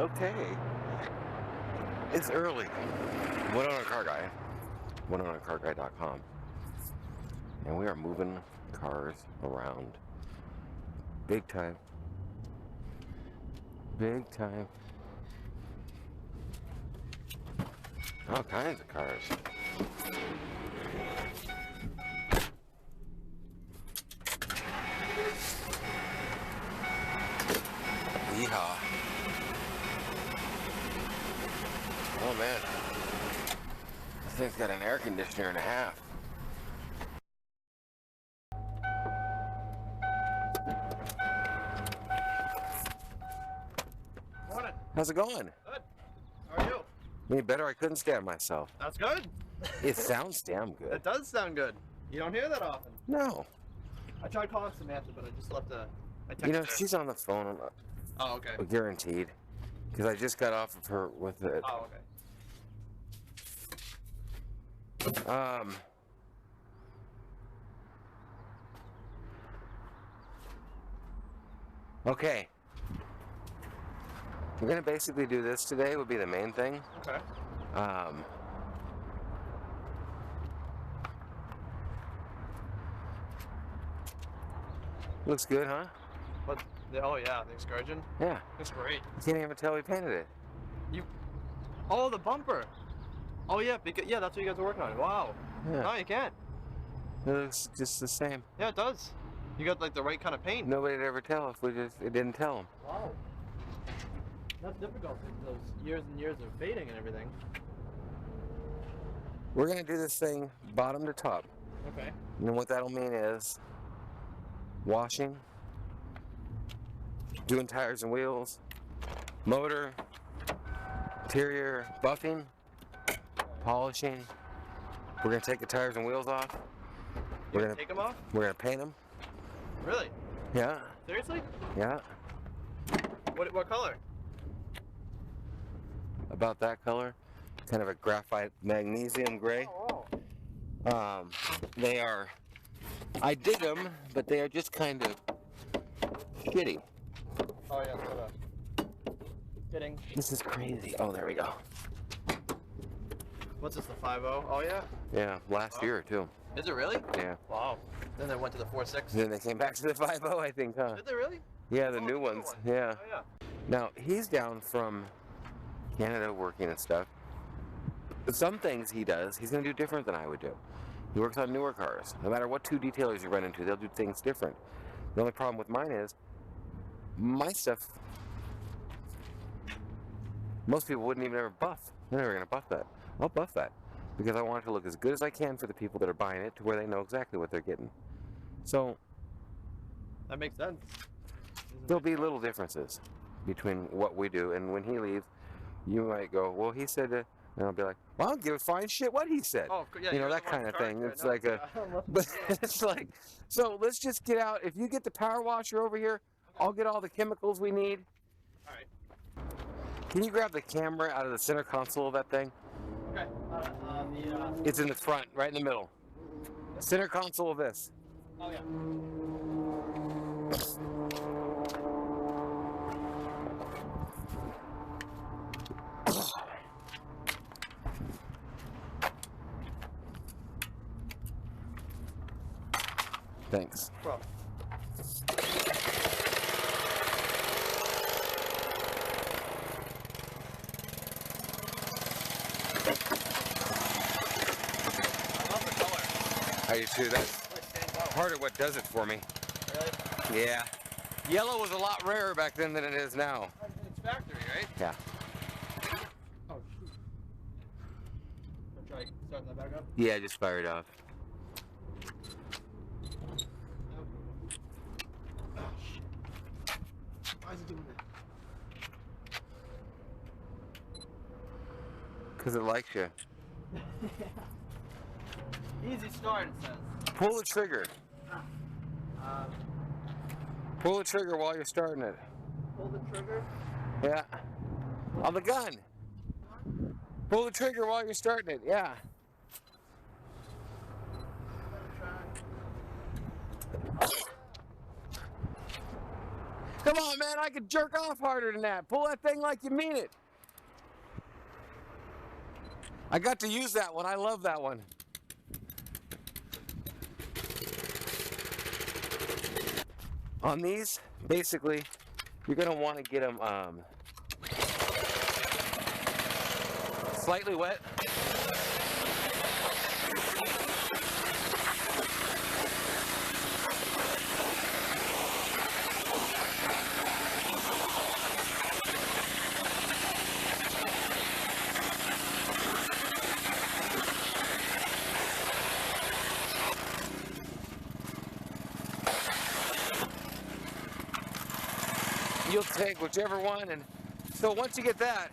Okay. It's early. Went on a car guy. Went on a carguy.com. And we are moving cars around. Big time. Big time. All kinds of cars. Yeehaw. Oh man. This thing's got an air conditioner and a half. Morning. How's it going? Good. How are you? Any better? I couldn't stand myself. That's good. It sounds damn good. It does sound good. You don't hear that often. No. I tried calling Samantha, but I just left a text. You know, she's on the phone. Oh, okay. Guaranteed. Because I just got off of her with it. Oh, okay. Okay. We're gonna basically do this today, would be the main thing. Okay. Looks good, huh? What? Oh yeah, the excursion. Yeah. It's great. You can't even tell we painted it. Oh, the bumper. Oh yeah, because that's what you guys are working on. Wow. Yeah. No, you can't. It looks just the same. Yeah, it does. You got like the right kind of paint. Nobody'd ever tell if it didn't tell them. Wow. That's difficult. Those years and years of fading and everything. We're gonna do this thing bottom to top. Okay. And what that'll mean is washing, doing tires and wheels, motor, interior, buffing, polishing. We're gonna take the tires and wheels off. We're gonna take them off? We're gonna paint them. Really? Yeah. Seriously? Yeah. What color? About that color. Kind of a graphite magnesium gray. Oh. They are, I dig them, but they are just kind of shitty. Oh yeah, sort of. Fitting. This is crazy. Oh, there we go. What's this, the 5.0? Oh yeah? Yeah, last year too. Is it really? Yeah. Wow. Then they went to the 4.6. Then they came back to the 5.0, I think, huh? Did they really? Yeah, the new ones. Yeah. Oh yeah. Now, he's down from Canada working and stuff. Some things he does, he's going to do different than I would do. He works on newer cars. No matter what two detailers you run into, they'll do things different. The only problem with mine is, my stuff, most people wouldn't even ever buff. They're never going to buff that. I'll buff that because I want it to look as good as I can for the people that are buying it to where they know exactly what they're getting. So, that makes sense. There'll be little differences between what we do, and when he leaves, you might go, well, he said, and I'll be like, well, I don't give a fine shit what he said. Oh, yeah, you know, that kind of thing. It's like a, but it's like, so let's just get out. If you get the power washer over here, I'll get all the chemicals we need. All right. Can you grab the camera out of the center console of that thing? Okay. It's in the front, right in the middle. Center console of this. Oh yeah. Thanks. Bro. I do too. That's part of what does it for me. Really? Yeah. Yellow was a lot rarer back then than it is now. It's factory, right? Yeah. Oh shoot. I'll try starting that back up. Yeah, just fire it off. Oh shit. Why is it doing that? Because it likes you. Easy start, it says. Pull the trigger. Pull the trigger while you're starting it. Pull the trigger? Yeah. On the gun. Pull the trigger while you're starting it. Yeah. Come on, man, I could jerk off harder than that. Pull that thing like you mean it. I got to use that one. I love that one. On these, basically, you're going to want to get them slightly wet. You'll take whichever one, and so once you get that,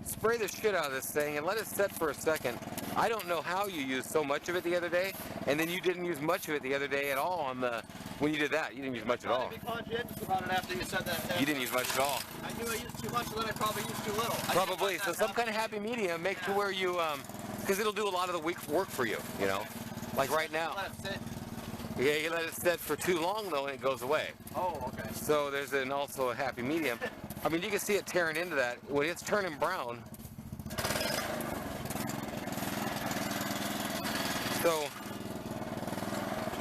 spray the shit out of this thing and let it set for a second. I don't know how you used so much of it the other day, and then you didn't use much of it the other day at all on the, when you did that. You didn't use much at all. Be conscientious about it after you said that. You didn't use much at all. I knew I used too much, and then I probably used too little. Probably, so some kind of happy medium, make to where you, because it'll do a lot of the work for you, you know? Like right now. Let it sit. Yeah, you let it sit for too long though and it goes away. Oh, okay. So there's also a happy medium. I mean, you can see it tearing into that. When it's turning brown, so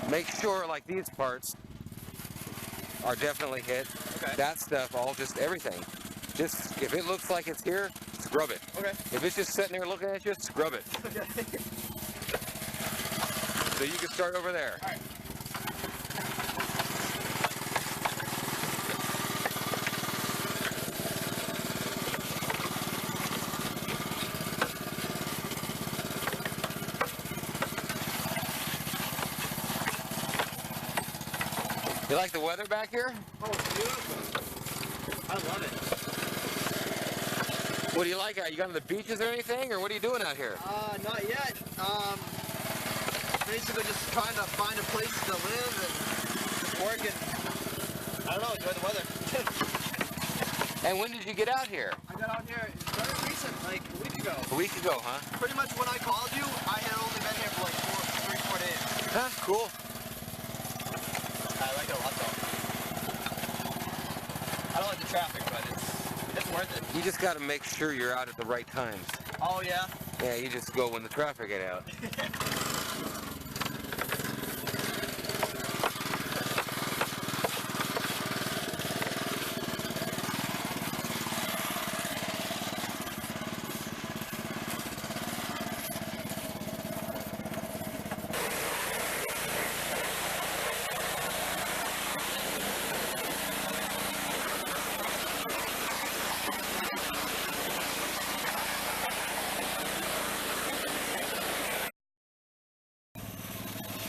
make sure like these parts are definitely hit. Okay. That stuff, just everything. Just, if it looks like it's here, scrub it. Okay. If it's just sitting there looking at you, scrub it. Okay. So you can start over there. All right. You like the weather back here? Oh, it's beautiful. I love it. What do you like out? You going to the beaches or anything, or what are you doing out here? Not yet. Basically just trying to find a place to live and just work and, I don't know, enjoy the weather. And when did you get out here? I got out here very recent, like a week ago. A week ago, huh? Pretty much when I called you, I had only been here for like 4 days. Huh, cool. I like it a lot though. I don't like the traffic, but it's worth it. You just got to make sure you're out at the right times. Oh yeah? Yeah, you just go when the traffic get out.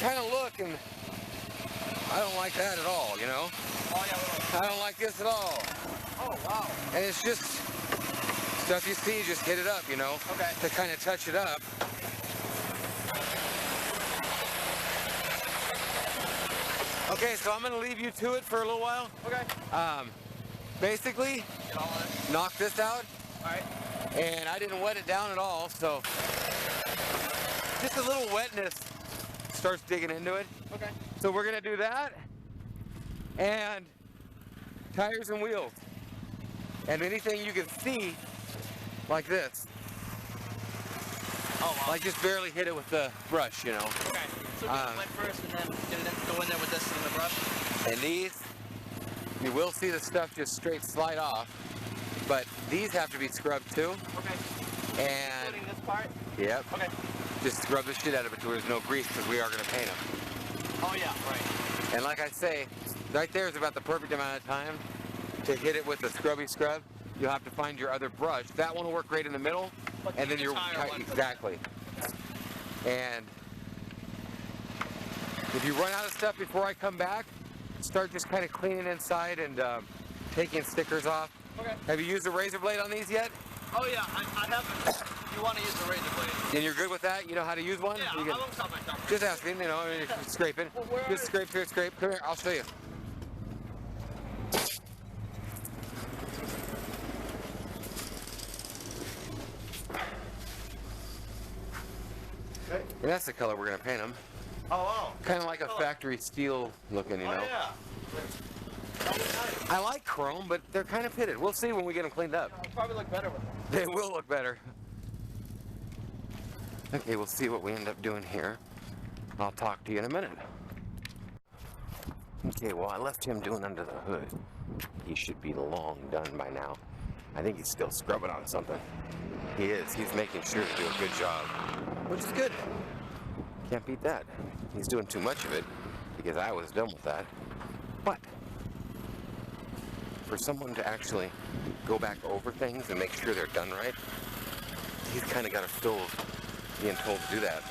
Kind of look, and I don't like that at all, you know? Oh yeah, I don't like this at all. oh wow. And it's just stuff you see, just hit it up, you know? Okay. To kind of touch it up. Okay, so I'm gonna leave you to it for a little while. Okay. Basically, Get all of it. knock this out, Alright. and I didn't wet it down at all, so just a little wetness starts digging into it. Okay. So we're gonna do that, and tires and wheels, and anything you can see, like this. Oh wow. Like just barely hit it with the brush, you know. Okay. So get it wet first and then go in there with this and the brush. And these, you will see the stuff just straight slide off, but these have to be scrubbed too. Okay. And Including this part? yep, Okay. just scrub the shit out of it so there's no grease because we are gonna paint them. Oh yeah, right. And like I say, right there is about the perfect amount of time to hit it with the scrubby scrub. You'll have to find your other brush. That one will work great in the middle, But and then the your tire one. exactly. And if you run out of stuff before I come back, start just kind of cleaning inside and taking stickers off. Okay. Have you used a razor blade on these yet? Oh yeah, I haven't. You want to use the razor blade? And you're good with that? You know how to use one? Yeah, You I can- won't stop myself. just asking, you know, I mean, if you're scraping. Well, where Just are- scrape here, scrape. Come here, I'll show you. Okay. And that's the color we're gonna paint them. Oh wow. Kind of like a factory steel looking, you know. Oh yeah. That was nice. I like chrome, but they're kind of pitted. We'll see when we get them cleaned up. It'll probably look better with them. They will look better. Okay, we'll see what we end up doing here. I'll talk to you in a minute. Okay, well, I left him doing under the hood. He should be long done by now. I think he's still scrubbing on something. He is. He's making sure to do a good job, which is good. Can't beat that. He's doing too much of it because I was done with that. But for someone to actually go back over things and make sure they're done right, he's kind of got a fill being told to do that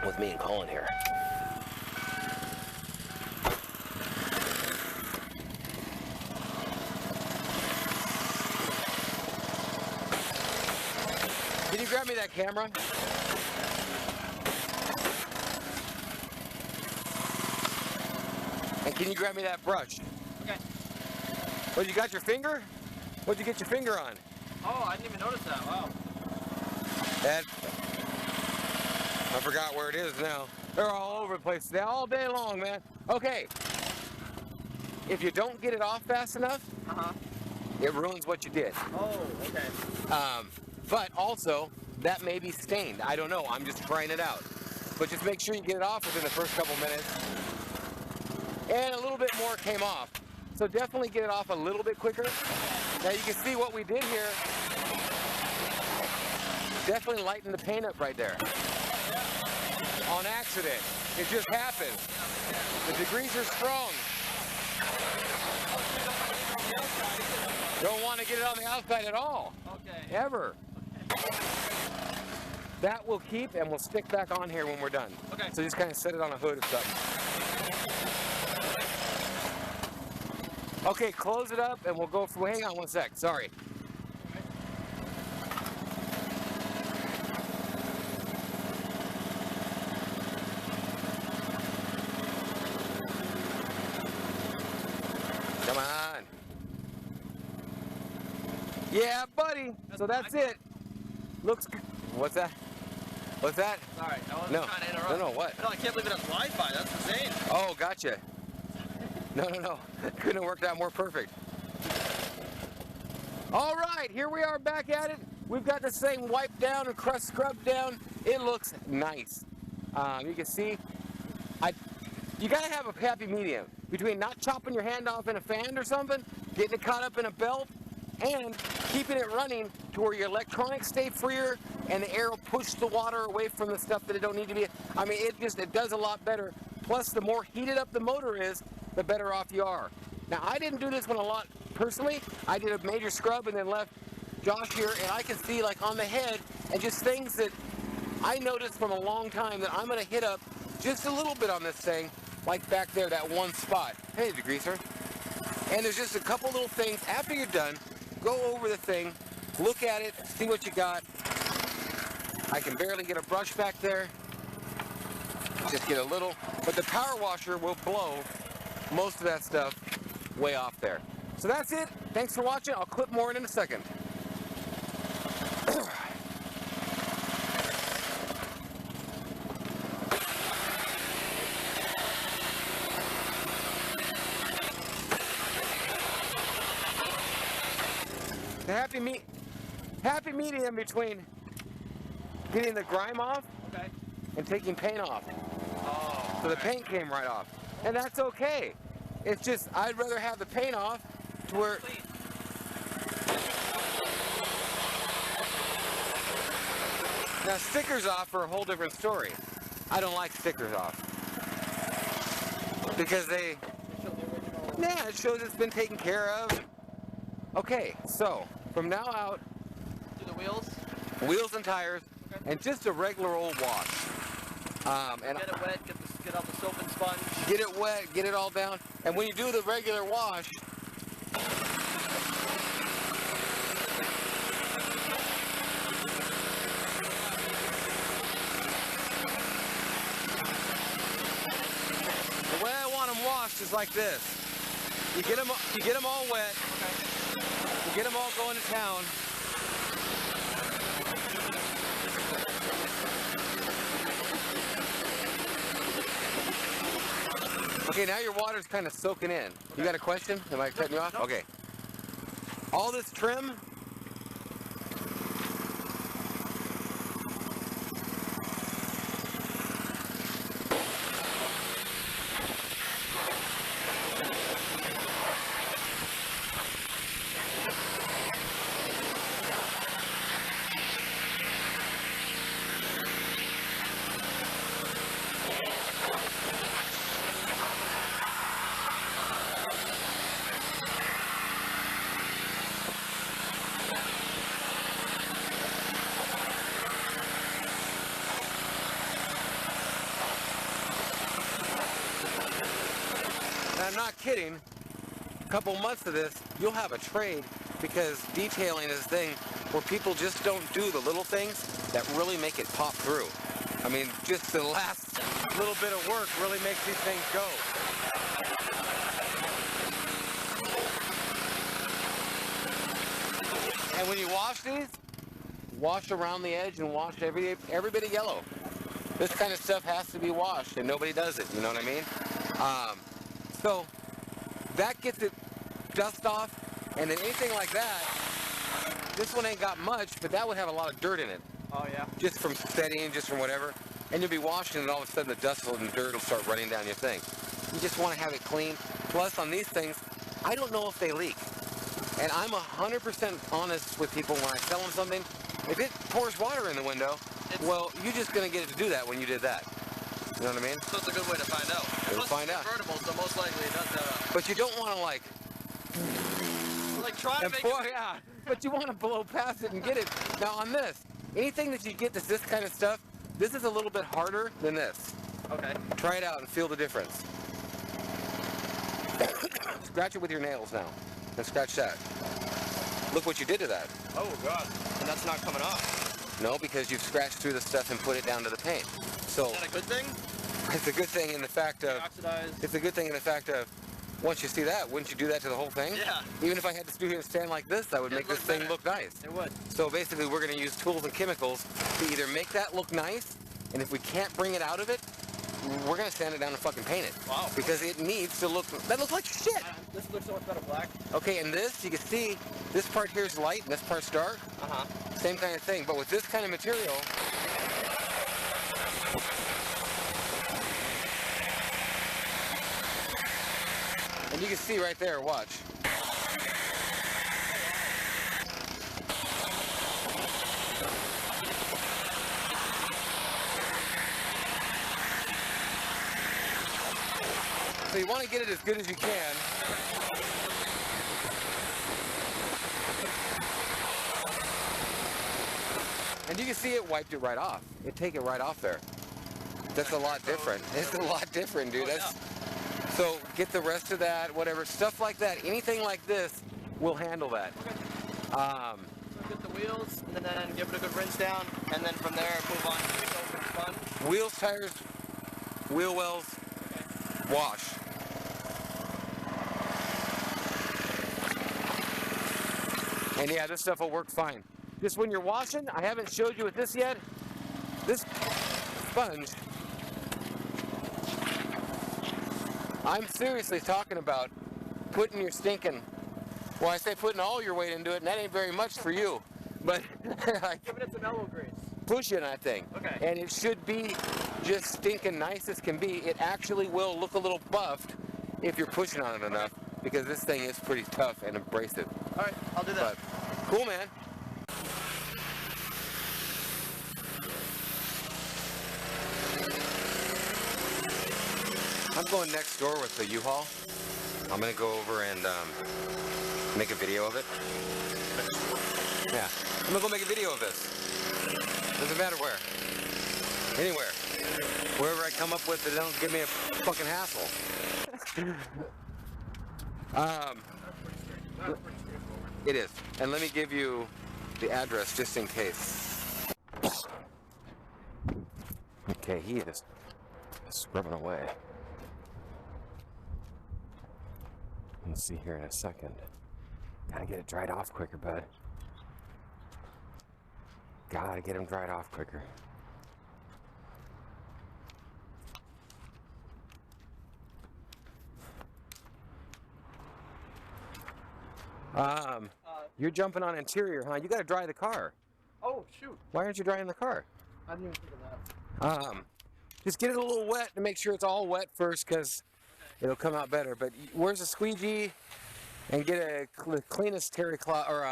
with me and Colin here. Can you grab me that camera? And can you grab me that brush? Okay. Oh, you got your finger? What'd you get your finger on? Oh, I didn't even notice that. Wow. That, I forgot where it is now. They're all over the place today, all day long, man. Okay. If you don't get it off fast enough, it ruins what you did. Oh, okay. But also, that may be stained. I don't know. I'm just trying it out. But just make sure you get it off within the first couple minutes. And a little bit more came off. So definitely get it off a little bit quicker. Now you can see what we did here. Definitely lightened the paint up right there. On accident. It just happened. The degreaser's strong. Don't want to get it on the outside at all. Okay. Ever. That will keep and we'll stick back on here when we're done. Okay. So just kind of set it on a hood or something. Okay, close it up and we'll go for, hang on one sec, sorry. Come on. Yeah, buddy. So that's it. Looks good. What's that? What's that? Sorry, I wasn't No. trying to interrupt. No, what? No, I can't believe it has Wi-Fi. That's insane. Oh, gotcha. No. Couldn't have worked out more perfect. All right, here we are back at it. We've got this thing wiped down and crust scrubbed down. It looks nice. You can see, you gotta have a happy medium between not chopping your hand off in a fan or something, getting it caught up in a belt, and keeping it running to where your electronics stay freer and the air will push the water away from the stuff that it don't need to be. I mean, it does a lot better. Plus, the more heated up the motor is, the better off you are. Now, I didn't do this one a lot personally. I did a major scrub and then left Josh here, and I can see like on the head and just things that I noticed from a long time that I'm gonna hit up just a little bit on this thing, like back there, that one spot. Hey, degreaser. And there's just a couple little things. After you're done, go over the thing, look at it, see what you got. I can barely get a brush back there. Just get a little, but the power washer will blow most of that stuff way off there. So that's it. Thanks for watching. I'll clip more in a second. The happy medium between getting the grime off and taking paint off. Oh, So the paint came right off. And that's okay. It's just, I'd rather have the paint off to where... Now stickers off are a whole different story. I don't like stickers off. Because they... Yeah, it shows it's been taken care of. Okay, so from now out, do the wheels? wheels and tires, and just a regular old wash. And Get it wet, get out the soap and sponge. get it wet, get it all down, and when you do the regular wash, the way I want them washed is like this. You get them all wet. You get them all going to town. Okay, now your water's kind of soaking in. You got a question? Am I cutting you off? No. Okay. All this trim. And I'm not kidding, a couple months of this, you'll have a trade because detailing is a thing where people just don't do the little things that really make it pop through. I mean, just the last little bit of work really makes these things go. And when you wash these, wash around the edge and wash every bit of yellow. This kind of stuff has to be washed and nobody does it, you know what I mean? So that gets it dust off, and then anything like that, this one ain't got much, but that would have a lot of dirt in it. Oh yeah. Just from setting, just from whatever. And you'll be washing and all of a sudden the dust and dirt will start running down your thing. You just want to have it clean. Plus on these things, I don't know if they leak. And I'm 100% honest with people when I tell them something. If it pours water in the window, well, you're just going to get it to do that when you did that. You know what I mean? So it's a good way to find out. You'll find out. Convertible, so most likely it does have But you don't want to like try to and make pour, yeah. But you want to blow past it and get it. Now on this, anything that you get that's this kind of stuff, this is a little bit harder than this. Okay. Try it out and feel the difference. Scratch it with your nails now. And scratch that. Look what you did to that. Oh god. And that's not coming off. No, because you've scratched through the stuff and put it down to the paint. So Is that a good thing? it's a good thing in the fact of Oxidized. it's a good thing in the fact of once you see that, wouldn't you do that to the whole thing? Yeah. Even if I had to do here and stand like this, that would make this thing look nice. It would. So basically we're going to use tools and chemicals to either make that look nice, and if we can't bring it out of it, we're going to sand it down and fucking paint it. Wow. Because it needs to look, that looks like shit. This looks so much better black. Okay, and this, you can see, this part here is light and this part's dark. Uh-huh. Same kind of thing, but with this kind of material, and you can see right there, watch. So you want to get it as good as you can. And you can see it wiped it right off. It take it right off there. That's a lot different. It's a lot different, dude. That's, so get the rest of that, whatever, stuff like that. Anything like this will handle that. So get the wheels, and then give it a good rinse down, and then from there move on to sponge. Wheels, tires, wheel wells, wash. And yeah, this stuff will work fine. Just when you're washing, I haven't showed you with this yet. This sponge, I'm seriously talking about putting your stinking, well, I say putting all your weight into it, and that ain't very much for you. But like, Giving it some elbow grease. push in that thing. Okay. And it should be just stinking nice as can be. It actually will look a little buffed if you're pushing on it enough, because this thing is pretty tough and abrasive. All right, I'll do that. But cool, man. I'm going next door with the U-Haul. I'm gonna go over and make a video of it. Yeah, I'm gonna go make a video of this. Doesn't matter where. Anywhere. Wherever I come up with it, don't give me a fucking hassle. It is. And let me give you the address just in case. Okay, he is scrubbing away. Let's see here in a second. Gotta get it dried off quicker, bud. Gotta get him dried off quicker. You're jumping on interior, huh? You got to dry the car. Oh, shoot. Why aren't you drying the car? I didn't even think of that. Just get it a little wet to make sure it's all wet first, because it'll come out better. But where's a squeegee? And get the cleanest terry cloth or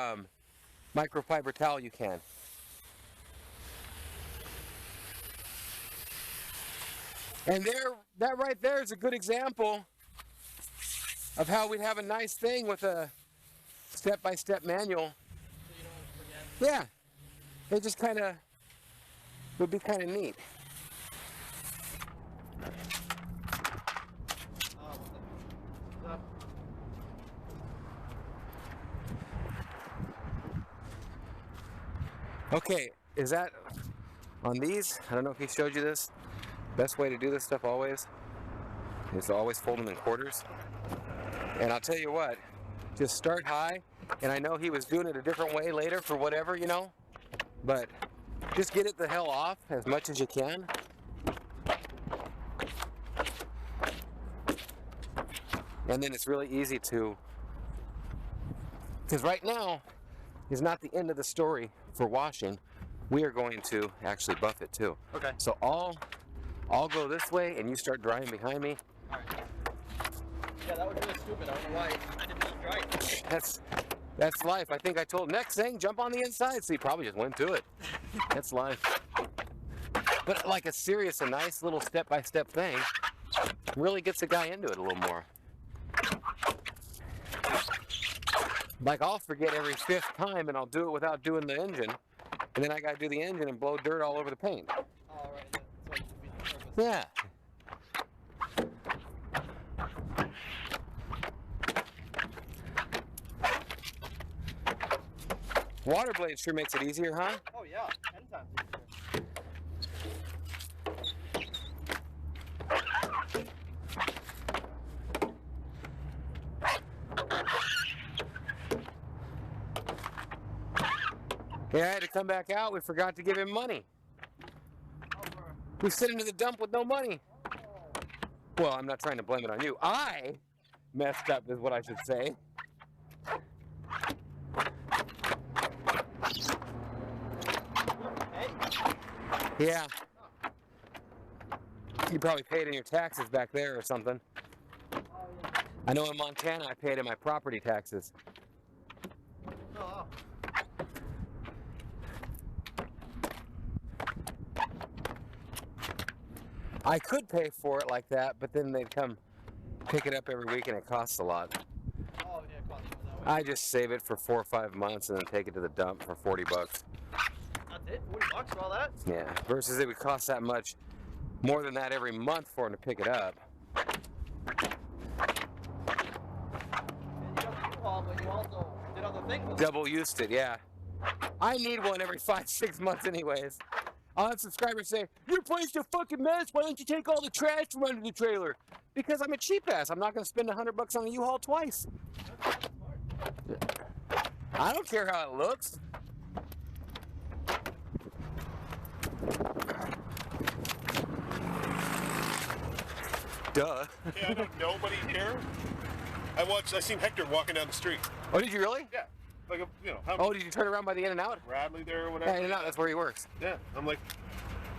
microfiber towel you can. And that right there is a good example of how we'd have a nice thing with a step-by-step manual. So you don't forget. Yeah, it just kind of would be kind of neat. Okay, is that on these? I don't know if he showed you this. Best way to do this stuff always is to always fold them in quarters. And I'll tell you what, just start high. And I know he was doing it a different way later for whatever, you know, but just get it the hell off as much as you can. And then it's really easy to, because right now is not the end of the story for washing. We are going to actually buff it too. Okay. So I'll go this way and you start drying behind me. All right. Yeah, that was really stupid. I don't know why I didn't just dry it. That's life. I think I told next thing, jump on the inside. So he probably just went to it. That's life. But like a serious, a nice little step-by-step thing really gets the guy into it a little more. Like I'll forget every 5th time and I'll do it without doing the engine. And then I got to do the engine and blow dirt all over the paint. All right. So it defeats the purpose. Yeah. Water blade sure makes it easier, huh? Oh yeah, 10 times easier. Yeah, I had to come back out. We forgot to give him money. We sit into the dump with no money. Well, I'm not trying to blame it on you. I messed up is what I should say. Yeah. You probably paid in your taxes back there or something. I know in Montana I paid in my property taxes. Oh. I could pay for it like that, but then they'd come pick it up every week and it costs a lot. Oh, yeah, it costs more that way. I just save it for 4 or 5 months and then take it to the dump for 40 bucks. That's it? 40 bucks for all that? Yeah, versus it would cost that much, more than that every month for them to pick it up. And you got the U-Haul, but you also did other things with it. Double used it, yeah. I need one every 5-6 months anyways. I'll have subscribers say, your place is a fucking mess, why don't you take all the trash from under the trailer? Because I'm a cheap ass, I'm not gonna spend 100 bucks on a U-Haul twice. I don't care how it looks. Duh. Yeah, I know nobody here. I seen Hector walking down the street. Oh, did you really? Yeah. Like, Oh, did you turn around by the In-N-Out? Bradley there or whatever. Yeah, In-N-Out, that's where he works. Yeah. I'm like,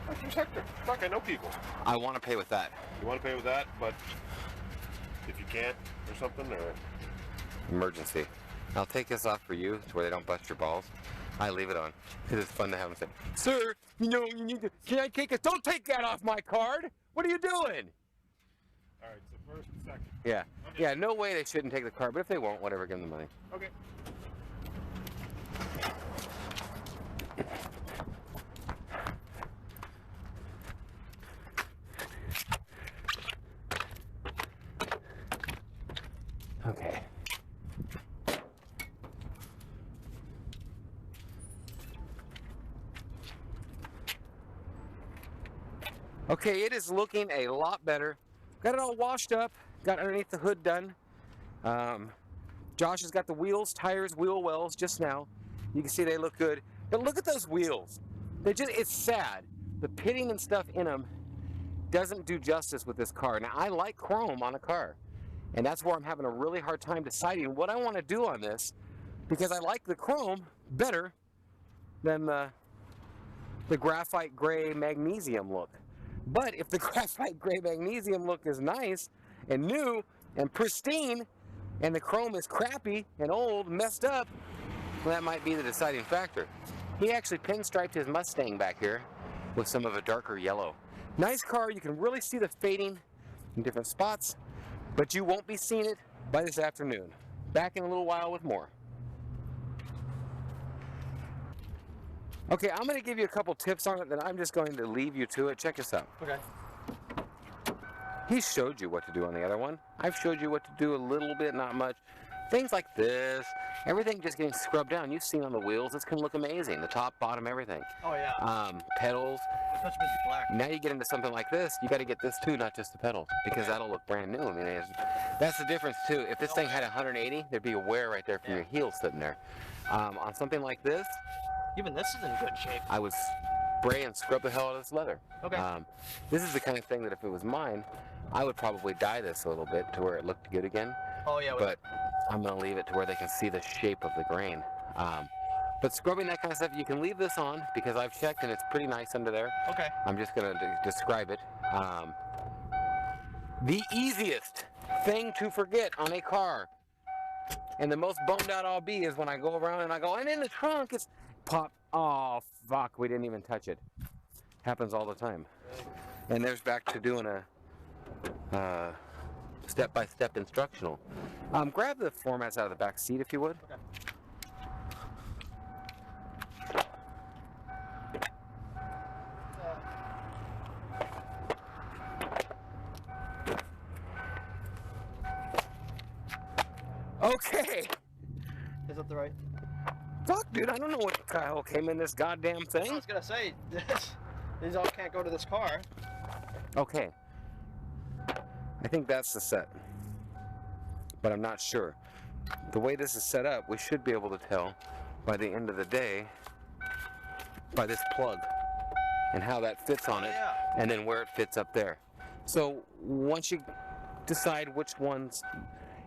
where's Hector? Fuck, I know people. I want to pay with that. You want to pay with that, but if you can't or something, or... Emergency. I'll take this off for you to where they don't bust your balls. I leave it on because it's fun to have them say, sir, you know, you need to, can I take this? Don't take that off my card. What are you doing? All right, so first and second. Yeah. Yeah, no way they shouldn't take the card, but if they won't, whatever, give them the money. Okay. Okay. Okay, it is looking a lot better. Got it all washed up, got underneath the hood done. Josh has got the wheels, tires, wheel wells just now. You can see they look good. But look at those wheels. It's sad. The pitting and stuff in them doesn't do justice with this car. Now, I like chrome on a car. And that's where I'm having a really hard time deciding what I want to do on this. because I like the chrome better than the graphite gray magnesium look. But if the graphite gray magnesium look is nice and new and pristine, and the chrome is crappy and old, messed up, well, that might be the deciding factor. He actually pinstriped his Mustang back here with some of a darker yellow. Nice car, you can really see the fading in different spots, but you won't be seeing it by this afternoon. Back in a little while with more. Okay, I'm going to give you a couple tips on it, then I'm just going to leave you to it. Check this out. Okay. He showed you what to do on the other one. I've showed you what to do a little bit, not much. Things like this, everything just getting scrubbed down. You've seen on the wheels, this can look amazing. The top, bottom, everything. Oh yeah. Pedals. Such busy black. Now you get into something like this, you got to get this too, not just the pedals, because that'll look brand new. I mean, that's the difference too. If this thing had 180, there'd be a wear right there from your heel sitting there. On something like this, even this is in good shape. I would spray and scrub the hell out of this leather. Okay. This is the kind of thing that if it was mine, I would probably dye this a little bit to where it looked good again. Oh yeah. But I'm going to leave it to where they can see the shape of the grain. But scrubbing that kind of stuff, you can leave this on because I've checked and it's pretty nice under there. Okay. I'm just going to describe it. The easiest thing to forget on a car, and the most bummed out I'll be, is when I go around and I go, and in the trunk it's pop. Oh, fuck, we didn't even touch it. Happens all the time. And there's back to doing a step-by-step instructional. Grab the formats out of the back seat if you would. Okay. Is that the right? Fuck, dude, I don't know what the hell came in this goddamn I thing. was gonna say, these all can't go to this car. Okay. I think that's the set, but I'm not sure. The way this is set up, we should be able to tell by the end of the day by this plug and how that fits on it, Yeah. and then where it fits up there. So once you decide which ones,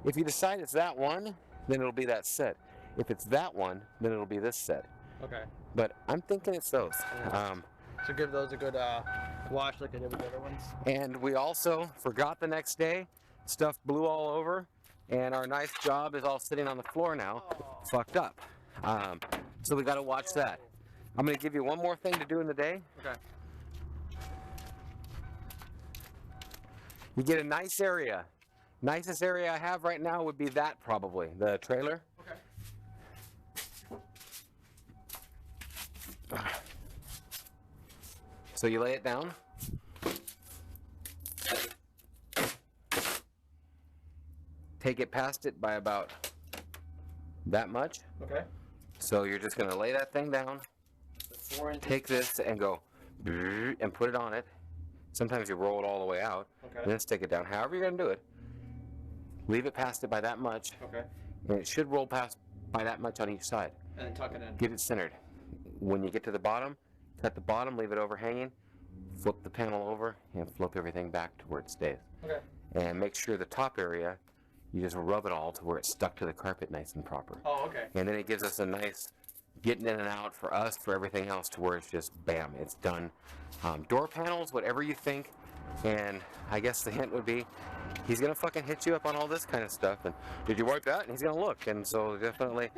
if you decide it's that one, then it'll be that set. If it's that one, then it'll be this set. Okay. But I'm thinking it's those. So give those a good wash like I did with the other ones. And we also forgot the next day. Stuff blew all over, and our nice job is all sitting on the floor now, fucked up. So we got to watch that. I'm going to give you one more thing to do in the day. Okay. You get a nice area. Nicest area I have right now would be that, probably, the trailer. Okay. So you lay it down. Take it past it by about that much. Okay. So you're just going to lay that thing down. 4 inches. Take this and go and put it on it. Sometimes you roll it all the way out, Okay. and then stick it down. However you're going to do it. Leave it past it by that much, Okay. and it should roll past by that much on each side. And then tuck it in. Get it centered. When you get to the bottom, cut the bottom, leave it overhanging, flip the panel over, and flip everything back to where it stays. Okay. And make sure the top area, you just rub it all to where it's stuck to the carpet nice and proper. Oh, okay. And then it gives us a nice getting in and out for us, for everything else, to where it's just bam, it's done. Door panels, whatever you think. And I guess the hint would be, he's gonna fucking hit you up on all this kind of stuff. And did you wipe that? And he's gonna look. And so definitely,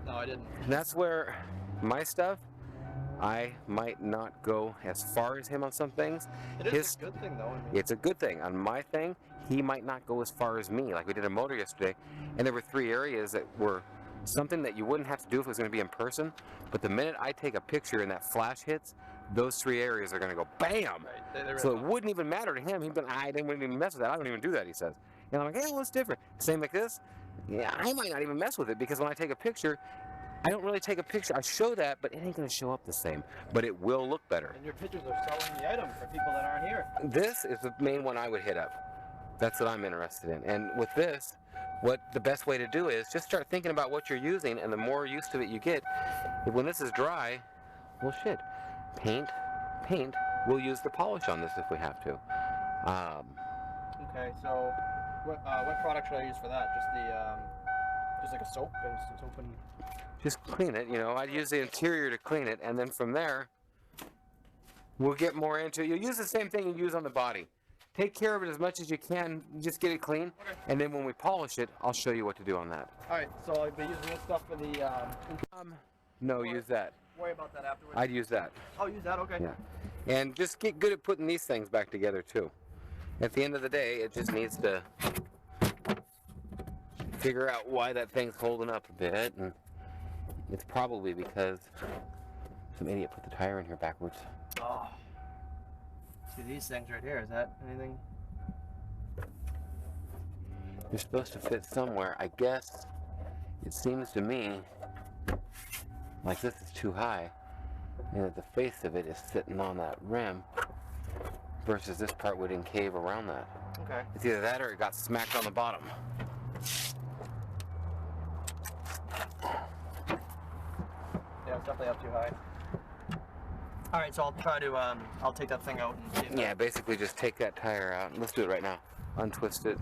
No, I didn't. that's where my stuff, I might not go as far as him on some things. It is a good thing though. I mean, It's a good thing. On my thing, he might not go as far as me. Like we did a motor yesterday, and there were 3 areas that were something that you wouldn't have to do if it was going to be in person. But the minute I take a picture and that flash hits, those 3 areas are going to go BAM! right. They So it wouldn't even matter to him. He'd be like, I didn't even mess with that. I don't even do that, he says. And I'm like, yeah, well, it's different. Same like this. Yeah, I might not even mess with it because when I take a picture, I don't really take a picture. I show that, but it ain't going to show up the same. But it will look better. And your pictures are selling the item for people that aren't here. This is the main one I would hit up. That's what I'm interested in. And with this, what the best way to do is just start thinking about what you're using, and the more used to it you get, when this is dry, well shit, paint, we'll use the polish on this if we have to. Okay, so what product should I use for that? Just the Just like a soap, it's open. Just clean it, you know. I'd use the interior to clean it, and then from there, we'll get more into it. You'll use the same thing you use on the body. Take care of it as much as you can. Just get it clean, Okay. and then when we polish it, I'll show you what to do on that. All right, so I'll be using this stuff for the. No, use that. Worry about that afterwards. I'd use that. I'll use that. Okay. Yeah. And just get good at putting these things back together too. At the end of the day, it just needs to figure out why that thing's holding up a bit, and it's probably because some idiot put the tire in here backwards. Oh. See these things right here. Is that anything? You're supposed to fit somewhere. I guess it seems to me like this is too high, and that the face of it is sitting on that rim versus this part would concave around that. Okay. It's either that or it got smacked on the bottom. Yeah, it's definitely up too high. All right, so I'll try to I'll take that thing out and see if Yeah, basically just take that tire out. Let's do it right now. Untwist it.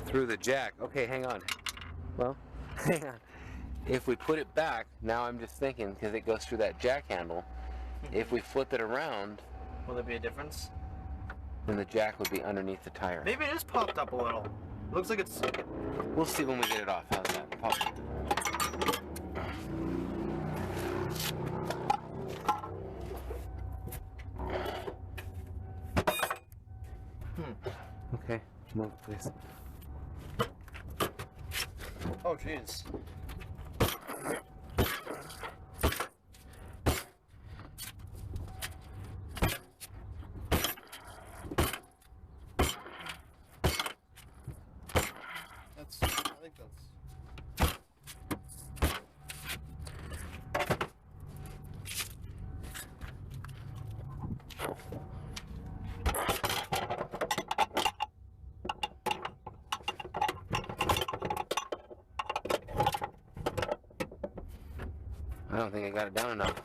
Through the jack. Okay, hang on. Well, hang on. If we put it back, now I'm just thinking, because it goes through that jack handle, if we flip it around, will there be a difference? then the jack would be underneath the tire. Maybe it is popped up a little. Looks like it's. We'll see when we get it off. How's that? Pop it. Okay, move please. Oh, jeez. I think that's. I don't think I got it down enough.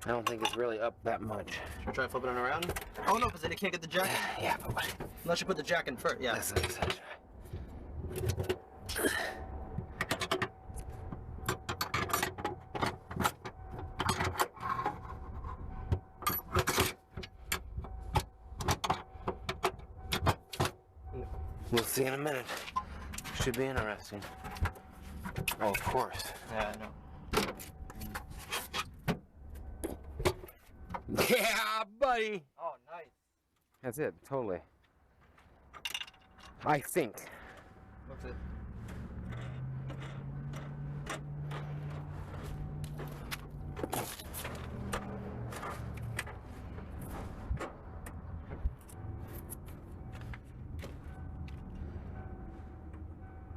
I don't think it's really up that much. Should we try flipping it around? Oh no, because then you can't get the jack in. Yeah, but what? Unless you put the jack in first. Yeah. That's right. We'll see in a minute. Should be interesting. Oh, of course. Yeah, I know. Yeah, buddy. Oh, nice. That's it, totally. I think. What's it?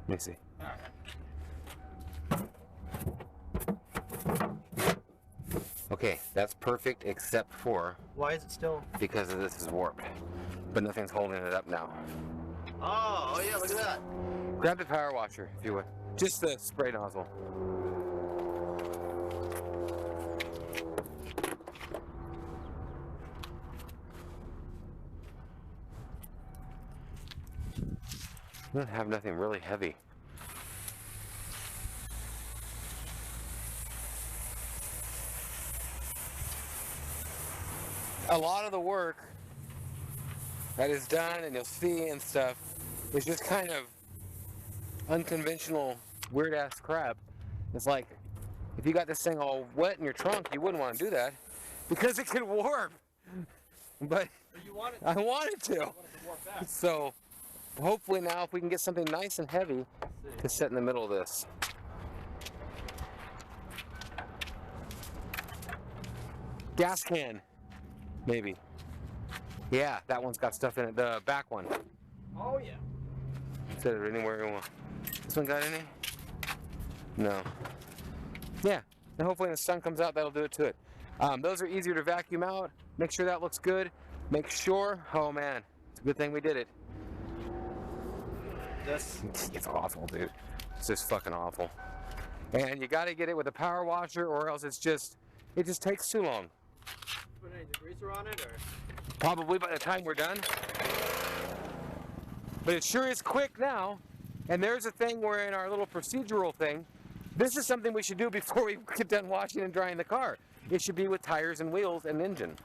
Let me see. Okay, that's perfect except for Why is it still? because of this is warped. But nothing's holding it up now. Oh, yeah, look at that. Grab the power washer if you would. Just the spray nozzle. I don't have nothing really heavy. A lot of the work that is done, and you'll see and stuff, is just kind of unconventional, weird-ass crap. It's like, if you got this thing all wet in your trunk, you wouldn't want to do that, because it could warp. But You want it? I wanted to. You want it to warp back. So, hopefully now, if we can get something nice and heavy to set in the middle of this. Gas can, maybe. Yeah, that one's got stuff in it. The back one. Oh, yeah. Set it anywhere you want. This one got any? No. Yeah, and hopefully when the sun comes out, that'll do it to it. Those are easier to vacuum out. Make sure that looks good. Make sure, oh man, it's a good thing we did it. This. It's awful, dude. It's just fucking awful. And you gotta get it with a power washer or else it just takes too long. put any degreaser on it, or? Probably by the time we're done. But it sure is quick now. And there's a thing where in our little procedural thing, this is something we should do before we get done washing and drying the car. It should be with tires and wheels and engine.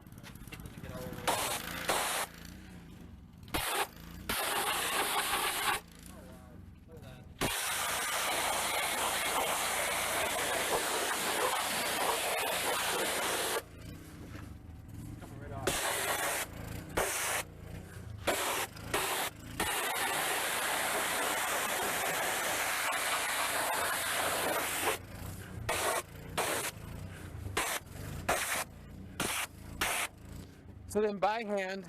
So then by hand,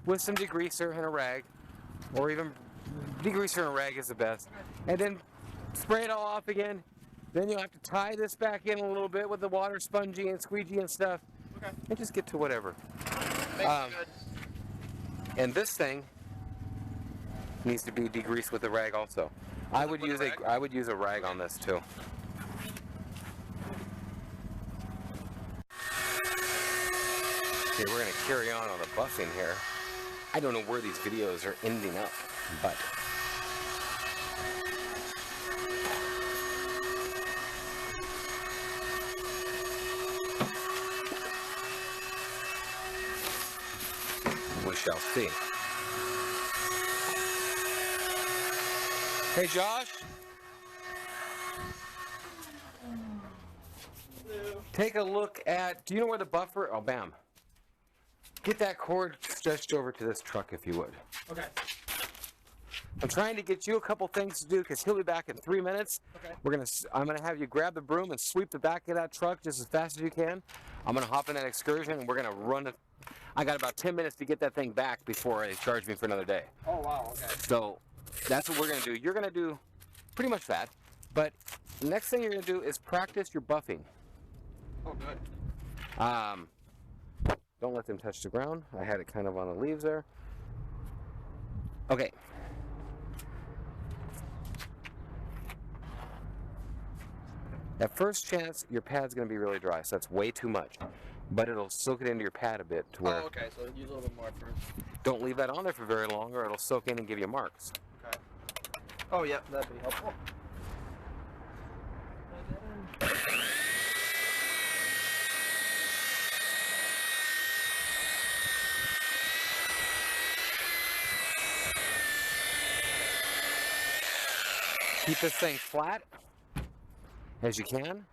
with some degreaser and a rag, or even degreaser and a rag is the best, and then spray it all off again. Then you'll have to tie this back in a little bit with the water spongy and squeegee and stuff, and just get to whatever. Good. And this thing needs to be degreased with the rag also. I would use a rag on this too. Okay, we're going to carry on the buffing here. I don't know where these videos are ending up, but we shall see. Hey, Josh. Take a look at, do you know where the buffer, oh, bam. Get that cord stretched over to this truck if you would. Okay. I'm trying to get you a couple things to do because he'll be back in 3 minutes. Okay. I'm gonna have you grab the broom and sweep the back of that truck just as fast as you can. I'm gonna hop in that excursion and we're gonna run it. I got about 10 minutes to get that thing back before they charge me for another day. Oh wow, okay. So that's what we're gonna do. You're gonna do pretty much that, but the next thing you're gonna do is practice your buffing. Oh good. Don't let them touch the ground. I had it kind of on the leaves there. Okay. At first chance, your pad's going to be really dry, so that's way too much. But it'll soak it into your pad a bit to where... Oh, okay, so use a little bit more at first. Don't leave that on there for very long or it'll soak in and give you marks. Okay. Oh, yeah, that'd be helpful. Keep this thing flat as you can.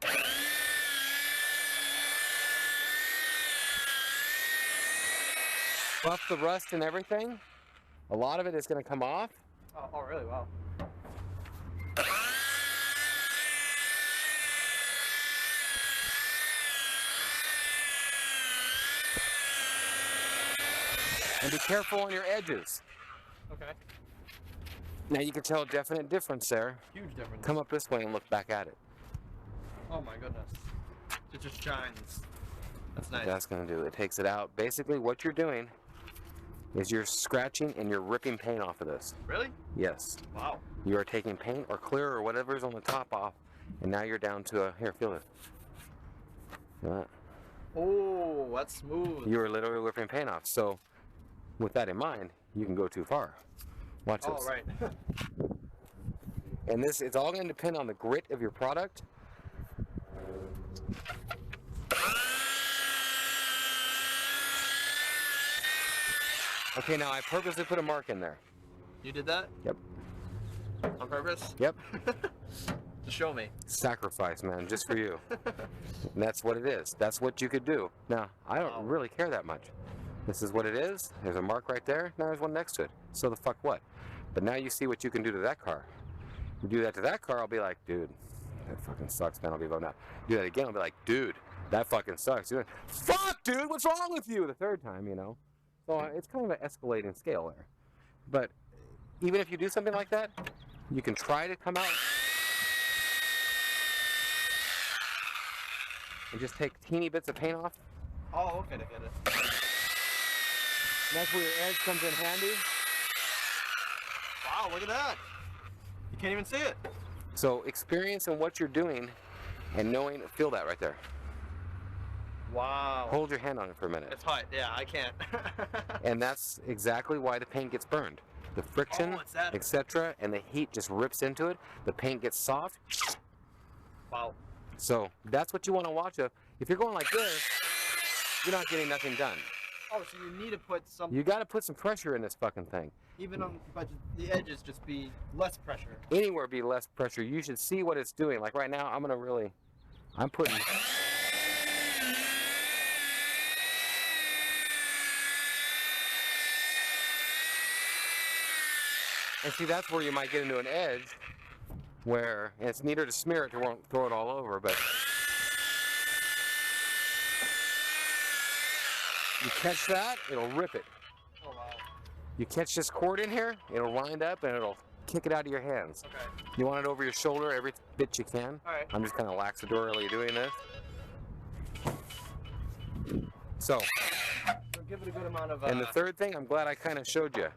Buff the rust and everything. A lot of it is going to come off. Oh, really? Wow. And be careful on your edges. Okay. Now you can tell a definite difference there. Huge difference. Come up this way and look back at it. Oh my goodness. It just shines. That's nice. That's going to do it. It takes it out. Basically what you're doing is you're scratching and you're ripping paint off of this. Really? Yes. Wow. You are taking paint or clear or whatever's on the top off, and now you're down to a, here, feel it. Feel that? Oh, that's smooth. You are literally ripping paint off. So with that in mind, you can go too far. Watch this. Oh, right. And this, it's all going to depend on the grit of your product. Okay, now I purposely put a mark in there. You did that? Yep. On purpose? Yep. To show me. Sacrifice, man, just for you. And that's what it is. That's what you could do. Now, I don't really care that much. This is what it is. There's a mark right there. Now there's one next to it. So the fuck what? But now you see what you can do to that car. You do that to that car, I'll be like, dude, that fucking sucks, man. I'll be voting out. Do that again, I'll be like, dude, that fucking sucks. Dude, fuck, dude, what's wrong with you? The third time, you know. So it's kind of an escalating scale there. But even if you do something like that, you can try to come out and just take teeny bits of paint off. Oh, okay, I get it. And that's where your edge comes in handy. Wow, look at that. You can't even see it. So experience in what you're doing and knowing, feel that right there. Wow. Hold your hand on it for a minute. It's hot. Yeah, I can't. And that's exactly why the paint gets burned. The friction, it's that. etc., and the heat just rips into it. The paint gets soft. Wow. So that's what you want to watch. If you're going like this, you're not getting nothing done. Oh, so you need to put some. You got to put some pressure in this fucking thing. Even on, but the edges just be less pressure. Anywhere be less pressure. You should see what it's doing. Like right now, I'm putting. And see, that's where you might get into an edge where and it's neater to smear it to won't throw it all over, but you catch that, it'll rip it. Oh, wow. You catch this cord in here, it'll wind up and it'll kick it out of your hands. Okay. You want it over your shoulder every bit you can. All right. I'm just kind of laxatorily doing this. So give it a good amount of. And the third thing, I'm glad I kind of showed you.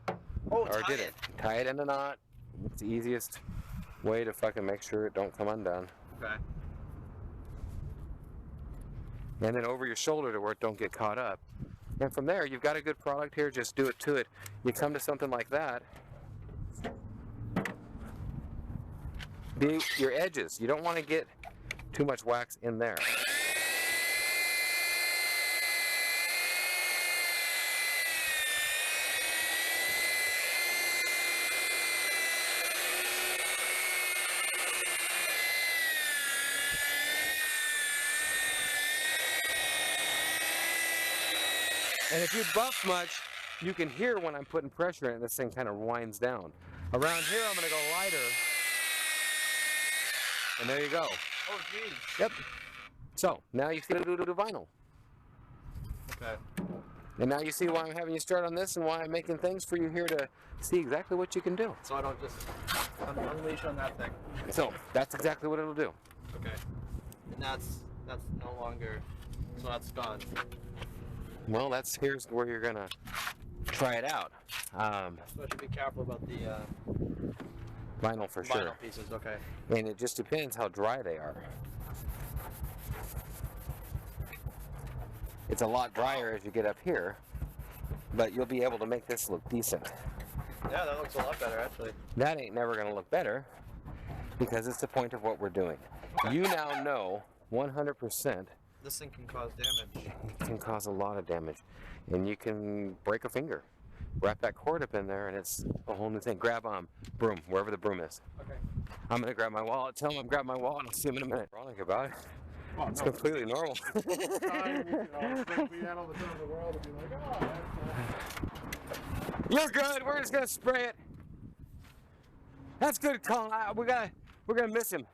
Oh, or did it. Tie it in a knot. It's the easiest way to fucking make sure it don't come undone. Okay. And then over your shoulder to where it don't get caught up. And from there, you've got a good product here, just do it to it. You come to something like that. Your edges, you don't want to get too much wax in there. And if you buff much, you can hear when I'm putting pressure in it, this thing kind of winds down. Around here, I'm going to go lighter. And there you go. Oh, geez. Yep. So, now you see the vinyl. Okay. And now you see why I'm having you start on this and why I'm making things for you here to see exactly what you can do. So I don't just unleash on that thing. So, that's exactly what it'll do. Okay. And that's no longer, so that's gone. Well, here's where you're gonna try it out. So I should be careful about the vinyl for sure. Vinyl pieces, okay. And it just depends how dry they are. It's a lot drier as you get up here, but you'll be able to make this look decent. Yeah, that looks a lot better actually. That ain't never gonna look better because it's the point of what we're doing. You now know 100%. This thing can cause damage. It can cause a lot of damage, and you can break a finger. Wrap that cord up in there, and it's a whole new thing. Grab broom, wherever the broom is. Okay. I'm gonna grab my wallet. Tell him I'm grabbing my wallet. I'll see him in a minute. Ironic about it. Oh, It's no. completely normal. We had all the time in the world to be like, oh, that's You're good. We're just gonna spray it. That's good, Colin. We're gonna miss him.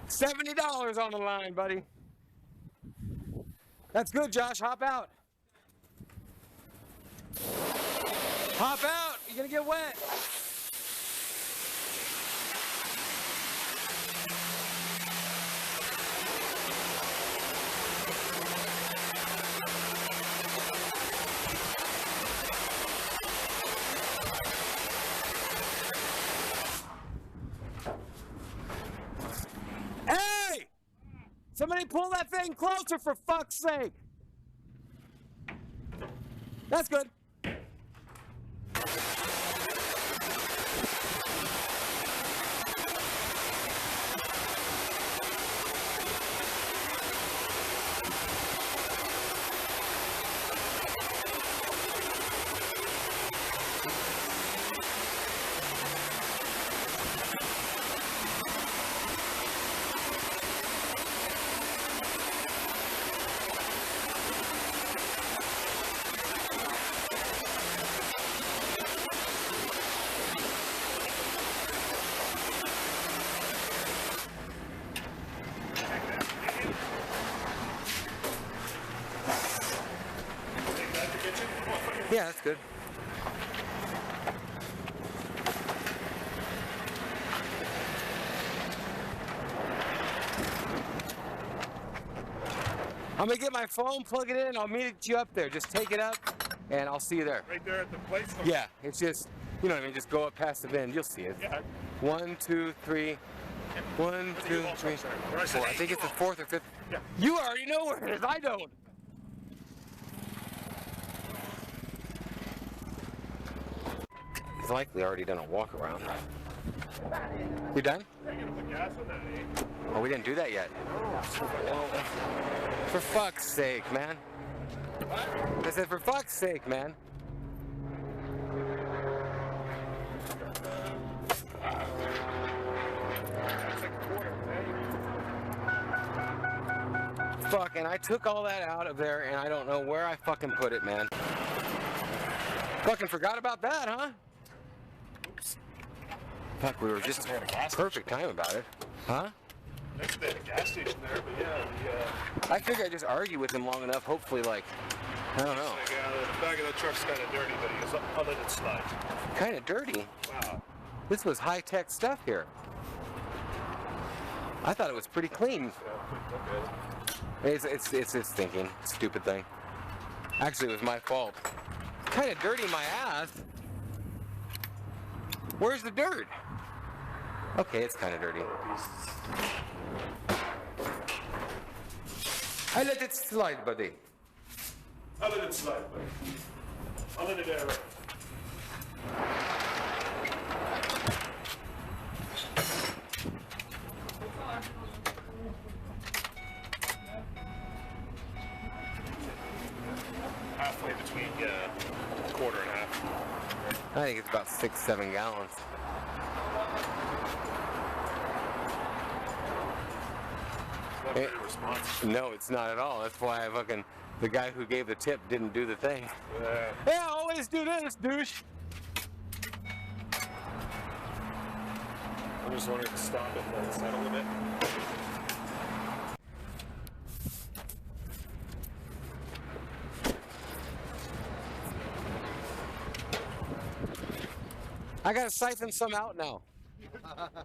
$70 on the line, buddy. That's good, Josh. Hop out. Hop out. You're gonna get wet. Hey! Somebody pull that thing closer for fuck's sake. That's good. Yeah, that's good. I'm gonna get my phone, plug it in, I'll meet you up there. Just take it up, and I'll see you there. right there at the place. Yeah, it's just, you know what I mean, just go up past the bend, you'll see it. Yeah. 1, 2, 3. 1, 2, 3, 4. I think it's the fourth or fifth. Yeah. You already know where it is. I don't. He's likely already done a walk around. You done? Yeah, get the gas in that, eh? Oh, we didn't do that yet. For fuck's sake, man. I said, for fuck's sake, man. Fuck, and I took all that out of there, and I don't know where I fucking put it, man. Fucking forgot about that, huh? Oops. Fuck, we were just perfect time about it. Huh? Next day, a gas station there, but yeah, I figured I'd just argue with him long enough, hopefully, like, I don't know. the back of the truck's kind of dirty, but he goes, I'll let it slide. Kind of dirty. Wow. This was high-tech stuff here. I thought it was pretty clean. It's his thinking, stupid thing. Actually, it was my fault. Kind of dirty my ass. Where's the dirt? Okay, it's kind of dirty. I let it slide, buddy. I'll let it slide, buddy. I'll let it air. Halfway between quarter and half. I think it's about 6-7 gallons. Not very responsive. No, it's not at all. That's why the guy who gave the tip didn't do the thing. Yeah, always do this, douche. I'm just wondering to stop it and let it settle a bit. I gotta siphon some out now.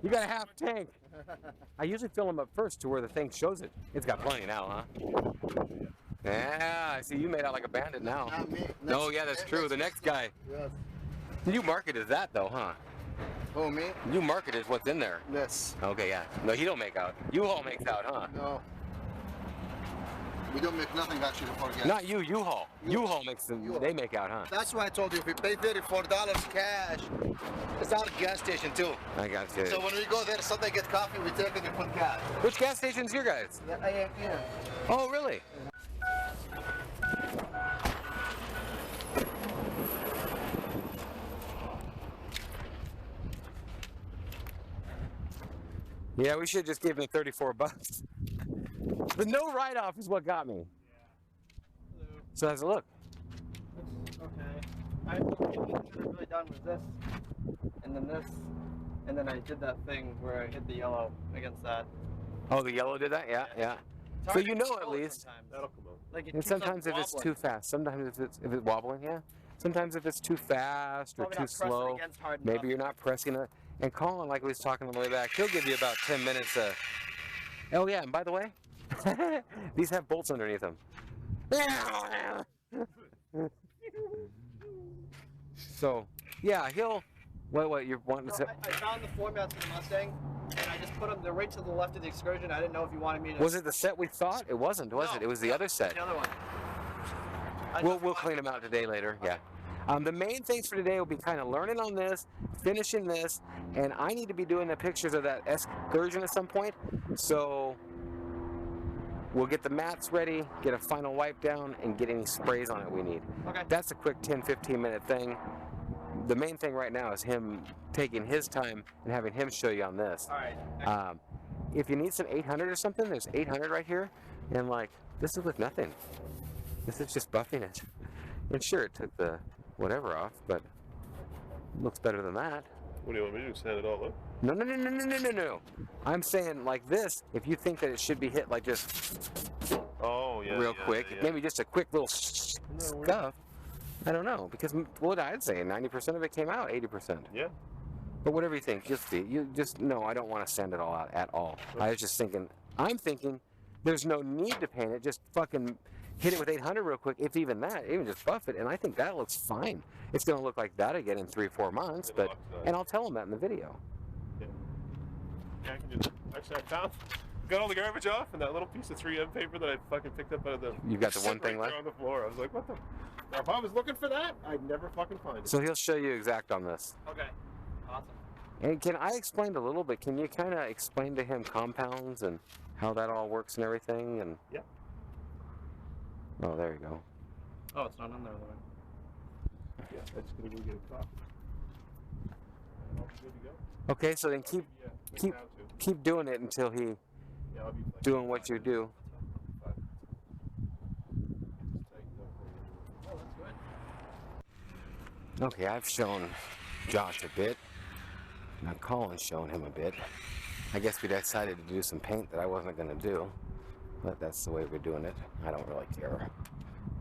You got a half tank. I usually fill them up first to where the thing shows it. It's got plenty now, huh? Yeah, I see you made out like a bandit now. Not me. No, yeah, that's true. The next guy. Yes. You mark it as that though, huh? Oh, me? You mark it as what's in there. Yes. Okay, yeah. No, he don't make out. U-Haul makes out, huh? No. We don't make nothing actually for gas. Not you, U-Haul. U-Haul makes them, they make out, huh? That's why I told you if we pay $34 cash, it's out of gas station too. I got you. So when we go there, sometimes get coffee, we take it and put gas. Which gas station's your guys? Yeah, yeah. Oh, really? Yeah, we should just give me 34 bucks. The no write-off is what got me. Hello. So how's it look? Okay. I really done with this, and then this, and then I did that thing where I hit the yellow against that. Oh, the yellow did that? Yeah, yeah. It's So hard you to know control at it least. sometimes. That'll come out. Like it And keeps on sometimes if it's wobbling. too fast, sometimes if it's wobbling, yeah. Sometimes if it's too fast or Probably too not pressing slow, against hard maybe enough. you're not pressing it. And Colin, like we was talking on the way back, he'll give you about 10 minutes. Oh yeah, and by the way, these have bolts underneath them. So, yeah, he'll. What you're wanting to say? I found the formats for the Mustang, and I just put them. They're right to the left of the Excursion. I didn't know if you wanted me to. Was it the set we thought? It wasn't, was it? It was the other set. The other one. We'll clean them out today later. Yeah. The main things for today will be kind of learning on this, finishing this, and I need to be doing the pictures of that Excursion at some point. So we'll get the mats ready, get a final wipe down, and get any sprays on it we need. Okay. That's a quick 10-15 minute thing. The main thing right now is him taking his time and having him show you on this. All right. If you need some 800 or something, there's 800 right here, and like this is with nothing. This is just buffing it. And sure, it took the whatever off, but it looks better than that. What do you want me to do? Sand it all up? No. I'm saying like this, if you think that it should be hit like just Oh, yeah. real quick, maybe just a quick little scuff. I don't know, because what I'd say, 90% of it came out, 80%. Yeah. But whatever you think, you'll see. You just, no, I don't want to sand it all out at all. I was just thinking, I'm thinking there's no need to paint it, just fucking hit it with 800 real quick, if even that, even just buff it, and I think that looks fine. It's going to look like that again in 3-4 months, but, and I'll tell them that in the video. Yeah, I can do that. Actually, got all the garbage off, and that little piece of 3M paper that I fucking picked up out of the... You got the one right thing there left? on the floor. I was like, what the... Now, if I was looking for that, I'd never fucking find it. So he'll show you exact on this. Okay. Awesome. And can I explain a little bit? Can you kind of explain to him compounds and how that all works and everything? And Yeah. Oh, there you go. Oh, it's not on there, though. Yeah, I'm just gonna go get a coffee. And I'll be good to go. Okay, so then keep Yeah, keep- down to. keep doing it until he Yeah, I'll be like doing what you do. 5 minutes. Just tighten up a little. Oh, that's good. Okay, I've shown Josh a bit. Now Colin's shown him a bit. I guess we decided to do some paint that I wasn't going to do. But that's the way we're doing it. I don't really care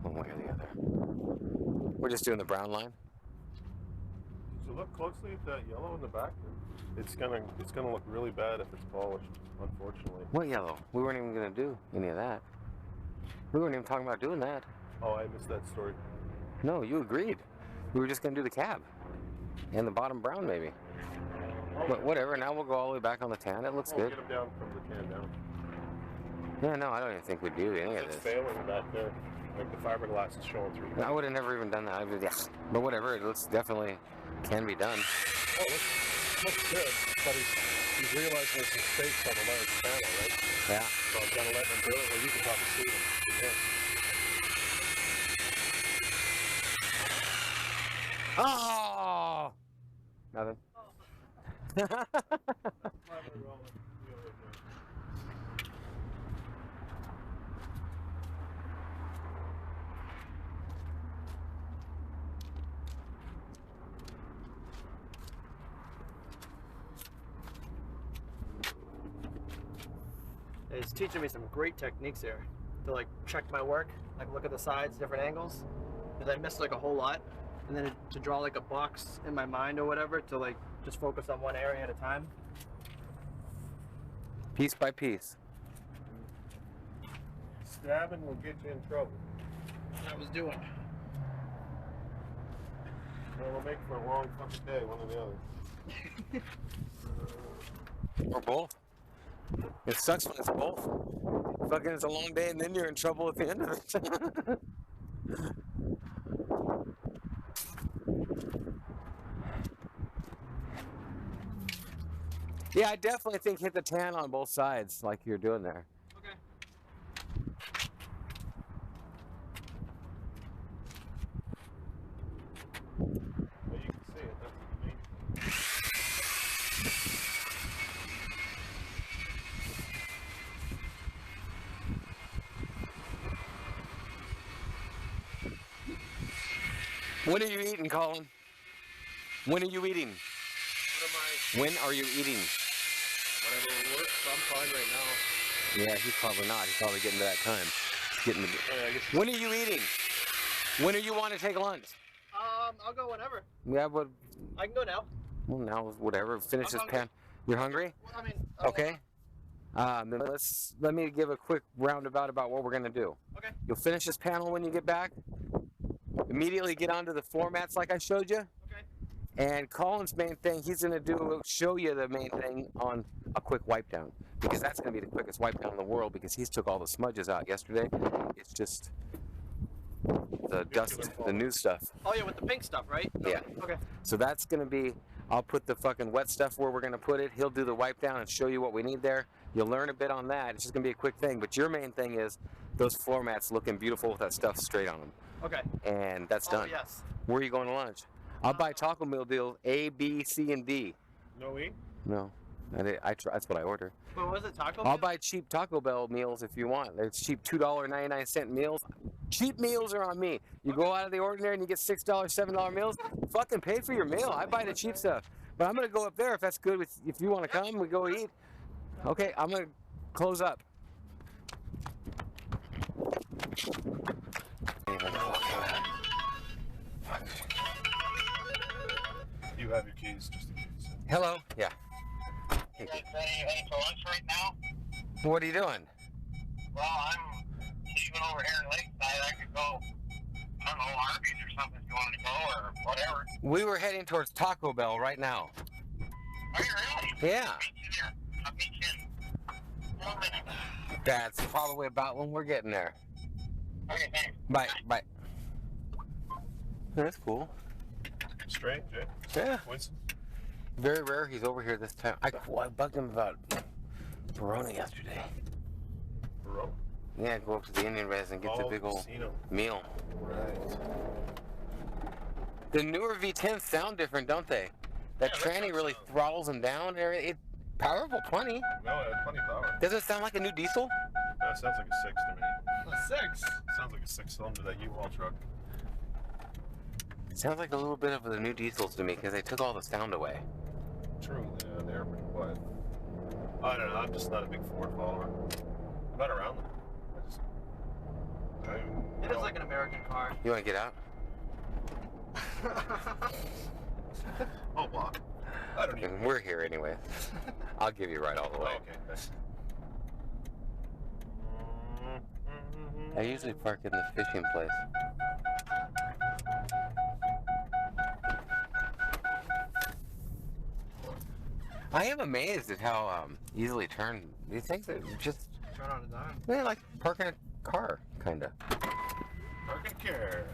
one way or the other. We're just doing the brown line. So look closely at that yellow in the back. It's gonna look really bad if it's polished, unfortunately. What yellow? We weren't even going to do any of that. We weren't even talking about doing that. Oh, I missed that story. No, you agreed. We were just going to do the cab. And the bottom brown, maybe. But whatever, now we'll go all the way back on the tan. It looks good. Get them down from the tan down. Yeah, no, I don't even think we'd do any of It's this. failing back there. Like the fiberglass is showing through. I would have never even done that. I would, yeah. But whatever, it looks definitely can be done. Oh, looks good. But he's realizing there's mistakes on the large panel, right? Yeah. So I'm gonna let him do it. Well, you can probably see them. Yeah. Oh! Nothing. He's teaching me some great techniques here to like check my work, like look at the sides, different angles, because I missed like a whole lot, and then to draw like a box in my mind or whatever to like just focus on one area at a time. Piece by piece. Stabbing will get you in trouble. That's what I was doing. Well, it'll make for a long fucking day, one or the other. Or both. It sucks when it's both. Fucking it's a long day and then you're in trouble at the end of it. Yeah, I definitely think hit the tan on both sides like you're doing there. Okay. Well, you can see it. That's the main thing. When are you eating, Colin? When are you eating? What am When are you eating? Whatever works, I'm fine right now. Yeah, he's probably not. He's probably getting to that time. Getting to, I guess when are you eating? When do you want to take lunch? I'll go whenever. Yeah, but I can go now. well, now whatever. Finish I'm this hungry. pan. You're hungry? Well, I mean, Okay. Then let me give a quick roundabout about what we're gonna do. Okay. You'll finish this panel when you get back. Immediately get onto the floor mats like I showed you. Okay. And Colin's main thing, he's gonna show you the main thing on a quick wipe down, because that's gonna be the quickest wipe down in the world, because he's took all the smudges out yesterday. It's just the dust, the new stuff. Oh yeah, with the pink stuff, right? Yeah. Okay. So that's gonna be, I'll put the fucking wet stuff where we're gonna put it. He'll do the wipe down and show you what we need there. You'll learn a bit on that. It's just gonna be a quick thing. But your main thing is those floor mats looking beautiful with that stuff straight on them. Okay. And that's done. Oh yes. Where are you going to lunch? I'll buy Taco Meal deals A, B, C, and D. no eat. No, that's what I order. What was it, Taco I'll Bell? buy cheap Taco Bell meals if you want. They're cheap $2.99 meals. Cheap meals are on me. You go out of the ordinary and you get $6, $7 meals. Fucking pay for your meal. I buy the cheap stuff. But I'm gonna go up there if that's good. If you want to come, we go eat. Okay, I'm gonna close up. You have your keys just in case. Hello. Yeah. You guys ready for lunch right now? What are you doing? Well, I'm leaving over here in Lakeside. I could go, I don't know, Arby's or something if you wanted to go or whatever. We were heading towards Taco Bell right now. Are you really? Yeah. I'll meet you there. I'll meet you in. 4 minutes. That's probably about when we're getting there. Okay, thanks. Bye. Bye. That's cool. Strange, eh? Yeah. Coincidence. Very rare he's over here this time. I bugged him about Verona yesterday. Bro. Yeah, go up to the Indian res and get the big old casino. meal. Right. The newer V10s sound different, don't they? That Yeah, tranny that's really what throttles them down. And everything. It's powerful, plenty. No, it had plenty of power. Does it sound like a new diesel? That sounds like a 6 to me. A 6. Sounds like a 6-cylinder, that U-Haul truck. It sounds like a little bit of the new diesels to me because they took all the sound away. True, yeah, they are pretty quiet. I don't know, I'm just not a big Ford follower. I'm not around them. It is like an American car. You want to get out? I'll walk. I don't even. We're here anyway. I'll give you a ride all the Oh, way. okay, thanks. I usually park in the fishing place. I am amazed at how easily turned these things are just Turn on a dime. they're like parking a car, kinda. Parking care.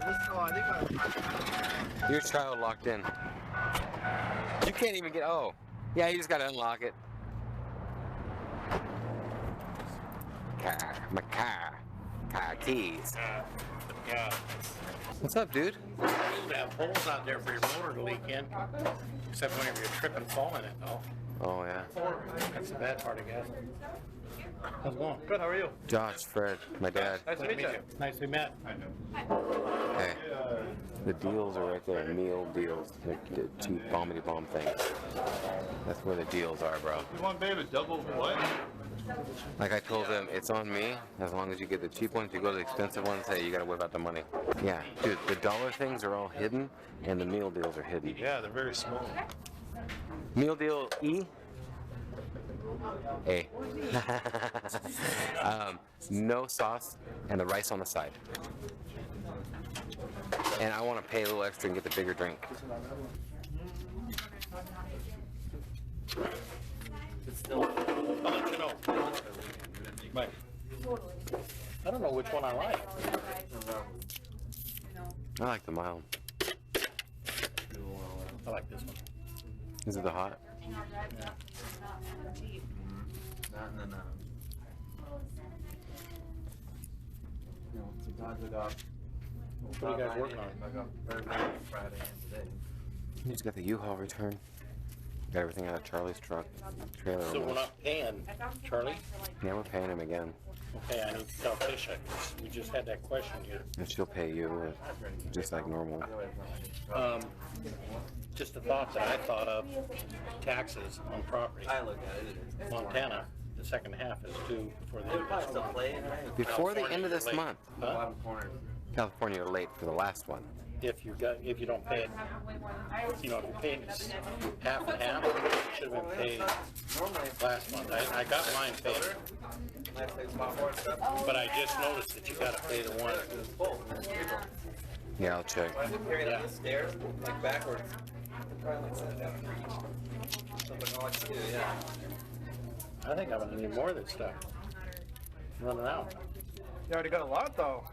I think Your child locked in. You can't even get. Oh, yeah, you just gotta unlock it. Car keys. Yeah, What's up, dude? you have holes out there for your motor to leak in, except whenever you trip and fall in it, though. Oh yeah. That's the bad part, I guess. How's it going? good. How are you? Josh, Fred, my dad. Nice to meet you. Nice we met. Hey, the deals are right there. Meal deals, the cheap bombity bomb things. That's where the deals are, bro. You want babe a double what? Like I told them, it's on me. As long as you get the cheap ones, you go to the expensive ones. Hey, you gotta whip out the money. Yeah, dude, the dollar things are all hidden, and the meal deals are hidden. Yeah, they're very small. Meal deal E. A. No sauce and the rice on the side. And I want to pay a little extra and get the bigger drink. I'll let you know. Right. I don't know which one I like. I like the mild. I like this one. Is it the hot? What are you guys working on? You just got the U-Haul return. Got everything out of Charlie's truck. Trailer. So we're almost. not paying Charlie? Yeah, we're paying him again. Okay, I need to tell Tisha. We just had that question here. And she'll pay you just like normal. Just a thought that I thought of, taxes on property. I look at it. Montana, the second half is due before the end of Probably this still month. playing, right? Before the end of this California, month. you're late. Huh? Bottom corner. California are late for the last one. If you don't pay it, if you pay it half and half, it should have been paid last month. I got mine paid, Nice big spot for it, stuff. but I just noticed that you gotta pay the one. It's full. Yeah, I'll check. I could carry it up the stairs, like backwards. Probably like set down. Something I like to do, yeah. I think I'm gonna need more of this stuff. Running out. You already got a lot though.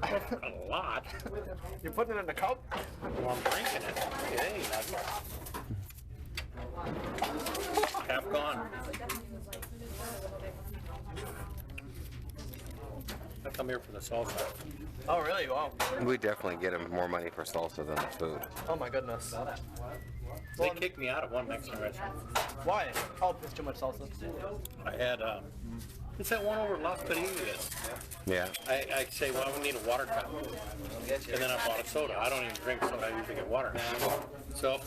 A lot. You're putting it in the cup? Well, I'm drinking it. Okay, half gone. I come here for the salsa. Oh really? Wow. We definitely get him more money for salsa than the food. Oh my goodness. They kicked me out of one Mexican restaurant. Why? Oh, there's too much salsa. I had, it's that one over at Las Perillas. Yeah. I say, well, we need a water cup. And then I bought a soda. I don't even drink soda, I usually get water. So,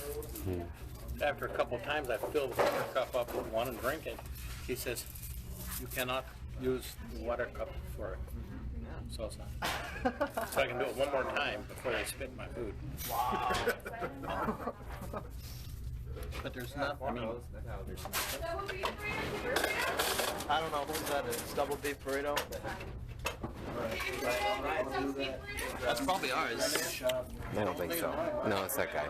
after a couple of times, I filled the water cup up with one and drink it. He says, you cannot use the water cup for salsa. So I can do it one more time before they spit in my food. But there's not, I mean, I don't know. Who's that? It's double beef burrito. That's probably ours. I don't think so. No, it's that guy.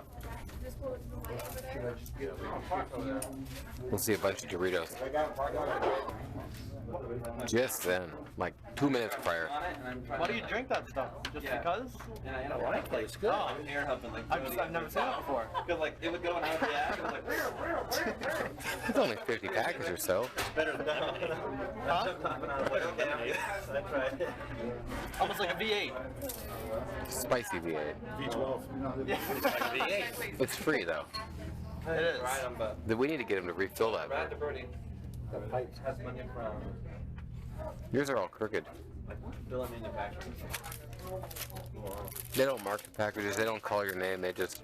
We'll see a bunch of Doritos. Just then, like 2 minutes prior. Why do you drink that stuff? Just because? Yeah, you know what? It's good. Oh, air humping like. I've never seen it before. Because like it would go and I would react. And like. It's only 50 packets or so. Better than that. Huh? Like, okay, I tried it. Almost like a V8. Spicy V8. V12. It's free though. It is. Ride 'em, but We need to get him to refill that. Brad DeBerti, the Pics has money from Yours are all crooked. like bill and manufacturing. They don't mark the packages. They don't call your name. They just.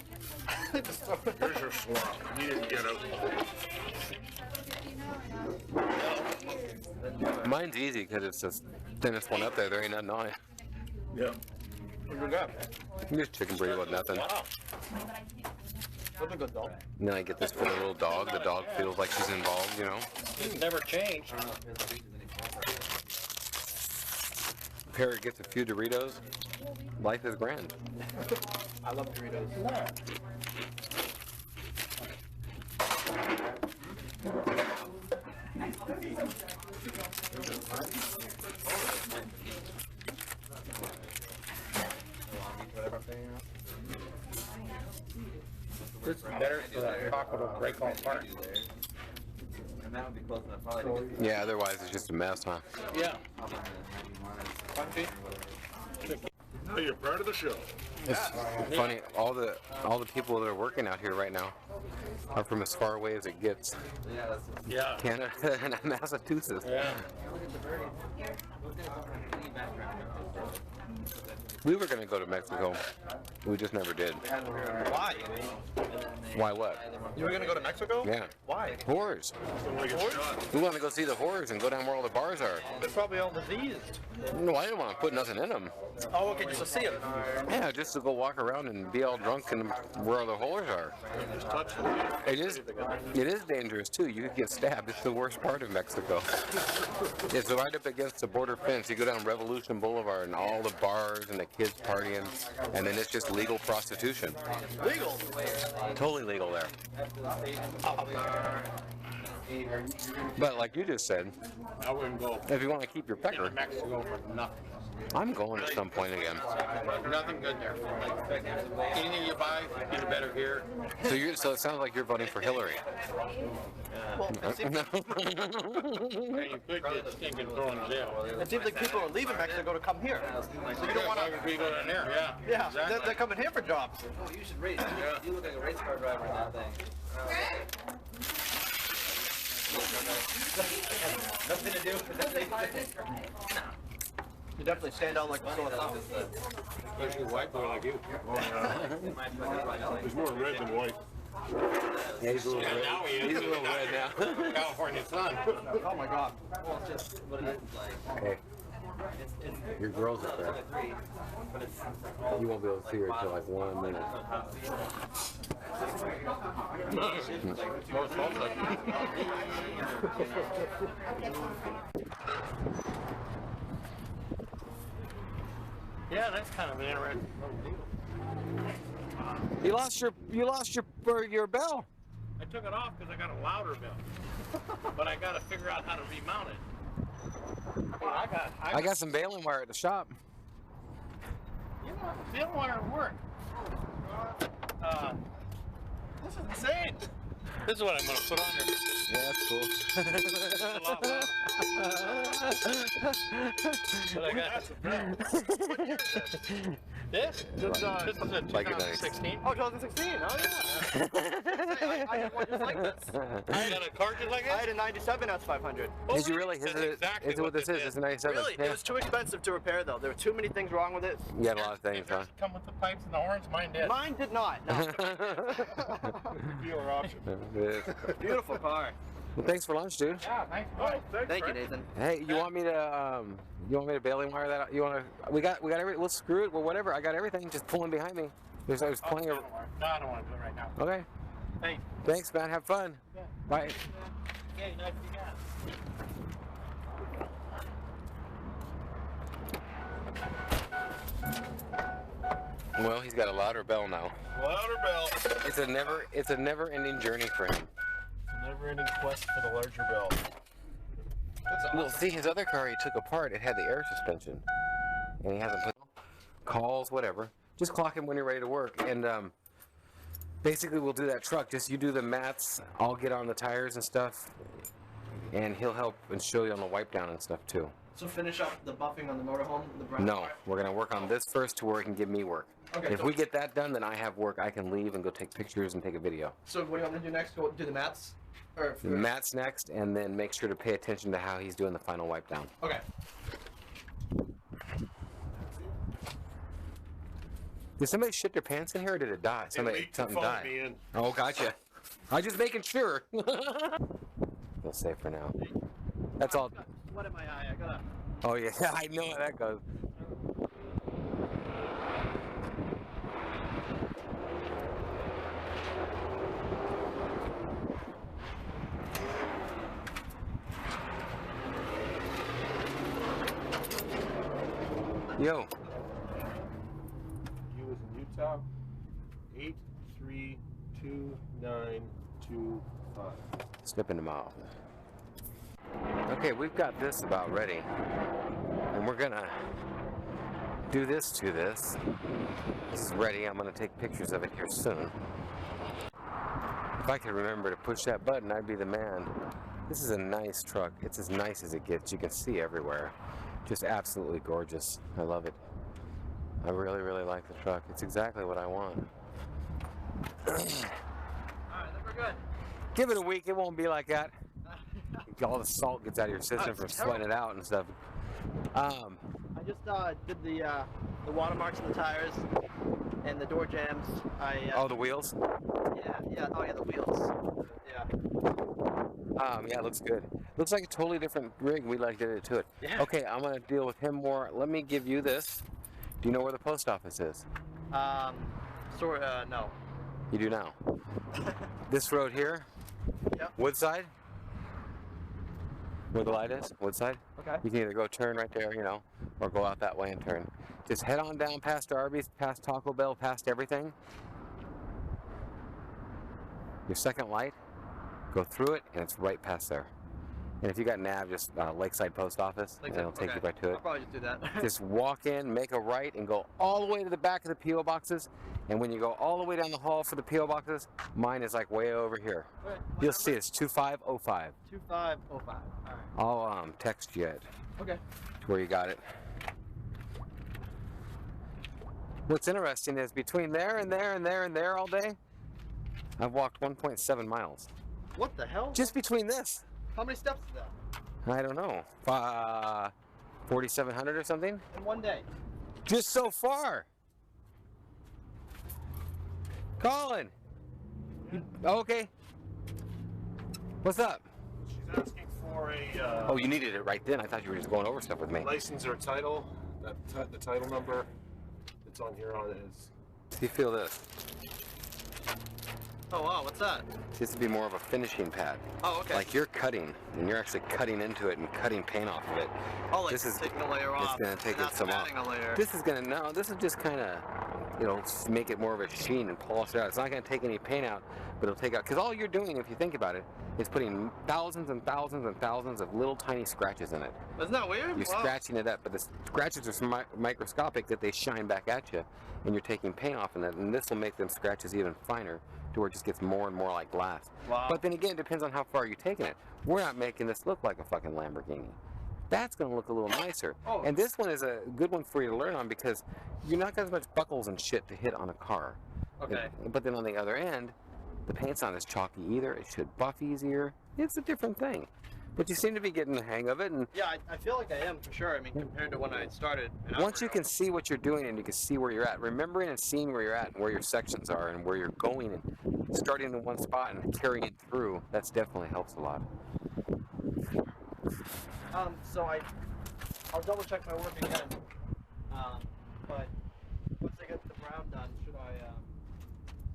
Here's your swap. You didn't get out. Mine's easy because it's the thinnest one up there. There ain't nothing on it. Yeah. What you got? Just chicken burrito with nothing. That's a good dog. And then I get this for the little dog. The dog feels like she's involved, you know. It's never changed. Parrot gets a few Doritos. Life is grand. I love Doritos. This is better so that chocolate will break all apart. And that would be close enough probably to get Yeah, otherwise it's just a mess, huh? Yeah. Hey, you're part of the show. It's funny. All the people that are working out here right now are from as far away as it gets. yeah, that's Yeah. Canada and Massachusetts. Yeah. We were gonna go to Mexico. We just never did. Why? Why what? You were gonna go to Mexico? Yeah. Why? Horrors. We want to go see the horrors and go down where all the bars are. They're probably all diseased. No, I didn't want to put nothing in them. Oh, okay, just to see them. Yeah, just to go walk around and be all drunk and where all the horrors are. It is dangerous too. You could get stabbed. It's the worst part of Mexico. It's right up against the border fence. You go down Revolution Boulevard and all the bars and the kids partying, and then it's just legal prostitution. Legal. Totally legal there. But like you just said, I wouldn't go if you want to keep your to pecker, Mexico for nothing. I'm going at some point again. Nothing good there. Anything you buy, get it better here. So it sounds like you're voting for Hillary. Well, it seems, And you could get stinking thrown in jail. it seems like people are leaving Mexico to come here. So you don't want to. We go down there, yeah. Yeah, Exactly. they're coming here for jobs. Oh, you should race. You look like a race car driver in that thing. Nothing to do with that thing. You definitely stand out like a sore thumb. Especially a white boy like you. There's more red than white. Yeah, he's a little Yeah, red. now he is. He's a little red now. California sun. Oh my God. Well, it's just what it is like. Hey, It's your girl's up there. but it's You won't be able to see her until like 1 minute. Yeah, that's kind of an interesting little deal. You lost your bell. I took it off because I got a louder bell. But I got to figure out how to remount it. I got some baling wire at the shop. You know, the baling wire work. This is insane. This is what I'm going to put on there. Yeah, that's cool. It's a lot louder. But I got this. This is a Like a nice. 2016. Oh, 2016. Oh yeah. I had one just like this. I got a cartridge like I this. had a 97 S500. Did you really? Is That's it, exactly is it what this is? is. It's a 97. Really? Yeah. It was too expensive to repair though. There were too many things wrong with it. You had a lot of things, huh? Does it come with the pipes and the horns? Mine did. Mine did not. No. Dealer option. Beautiful car. Well, thanks for lunch, dude. Yeah, thanks. Thank you, Nathan. Hey, you want me to baling wire that out? You want to? We got everything. We'll screw it. Well, whatever. I got everything. Just pulling behind me. There's plenty of. No, I don't want to do it right now. Okay. Hey. Thanks, man. Have fun. Yeah. Bye. Okay, nice to meet you. Well, he's got a louder bell now. Louder bell. It's a never-ending journey for him. It's a never-ending quest for the larger bell. That's Well, see, his other car he took apart, it had the air suspension. And he hasn't put calls, whatever. Just clock him when you're ready to work. And basically, we'll do that truck. Just you do the mats, I'll get on the tires and stuff. And he'll help and show you on the wipe down and stuff, too. So finish up the buffing on the motorhome, the brown No, part? we're going to work on this first to where he can give me work. Okay, If we get that done, then I have work. I can leave and go take pictures and take a video. So what do you want me to do next? Go do the mats? Or The mats next, and then make sure to pay attention to how he's doing the final wipe down. Okay. Did somebody shit their pants in here, or did it die? Something died. Me in. Oh, gotcha. I'm just making sure. Feel safe for now. That's all. What in my eye? I gotta. Oh yeah, I know how that goes. Yo. You was in Utah. 832925. Step in the mouth. Okay, we've got this about ready. And we're gonna do this to this. This is ready. I'm gonna take pictures of it here soon. If I could remember to push that button, I'd be the man. This is a nice truck. It's as nice as it gets. You can see everywhere. Just absolutely gorgeous. I love it. I really, really like the truck. It's exactly what I want. Alright, then we're good. Give it a week, it won't be like that. All the salt gets out of your system from sweating it out and stuff. I just did the watermarks on the tires and the door jams. Oh, the wheels? Yeah. Oh, yeah, the wheels. Yeah. Yeah, it looks good. Looks like a totally different rig. We like did it to it. Yeah. Okay, I'm gonna deal with him more. Let me give you this. Do you know where the post office is? No. You do now. This road here? Yep. Woodside? Where the light is? Woodside? Okay. You can either go turn right there, you know, or go out that way and turn. Just head on down past Arby's, past Taco Bell, past everything. Your second light, go through it, and it's right past there. And if you got nav, just Lakeside Post Office, and it'll take you right to it. I'll probably just do that. Just walk in, make a right, and go all the way to the back of the P.O. boxes. And when you go all the way down the hall for the P.O. boxes, mine is like way over here. Right, You'll see it's 2505. 2505. Alright. I'll text you it Okay. to where you got it. What's interesting is between there and there and there and there all day, I've walked 1.7 miles. What the hell? Just between this. How many steps is that? I don't know. 4,700 or something? In one day. Just so far. Colin. Okay. What's up? She's asking for a Oh, you needed it right then. I thought you were just going over stuff with me. license or title. The title number that's on here on it is. Do you feel this? Oh wow, what's that? This would be more of a finishing pad. Oh, okay. Like you're cutting, and you're actually cutting into it and cutting paint off of it. Oh, like this is taking a layer off. It's gonna take and it some off. adding a layer. This is gonna this is just kind of, you know, make it more of a sheen and polish it out. It's not gonna take any paint out, but it'll take out, because all you're doing, if you think about it, is putting thousands and thousands and thousands of little tiny scratches in it. Isn't that weird? You're scratching it up, but the scratches are so microscopic that they shine back at you, and you're taking paint off in it, and this will make them scratches even finer, to where it just gets more and more like glass. Wow. But then again, it depends on how far you're taking it. We're not making this look like a fucking Lamborghini. That's going to look a little nicer. Oh. And this one is a good one for you to learn on, because you're not got as much buckles and shit to hit on a car. Okay. But then on the other end, the paint's not as chalky either. It should buff easier. It's a different thing. But you seem to be getting the hang of it. And Yeah, I feel like I am for sure. I mean, compared to when I started. once you can see what you're doing and you can see where you're at, remembering and seeing where you're at and where your sections are and where you're going and starting in one spot and carrying it through, that's definitely helps a lot. So I'll double check my work again. But once I get the brown done, should I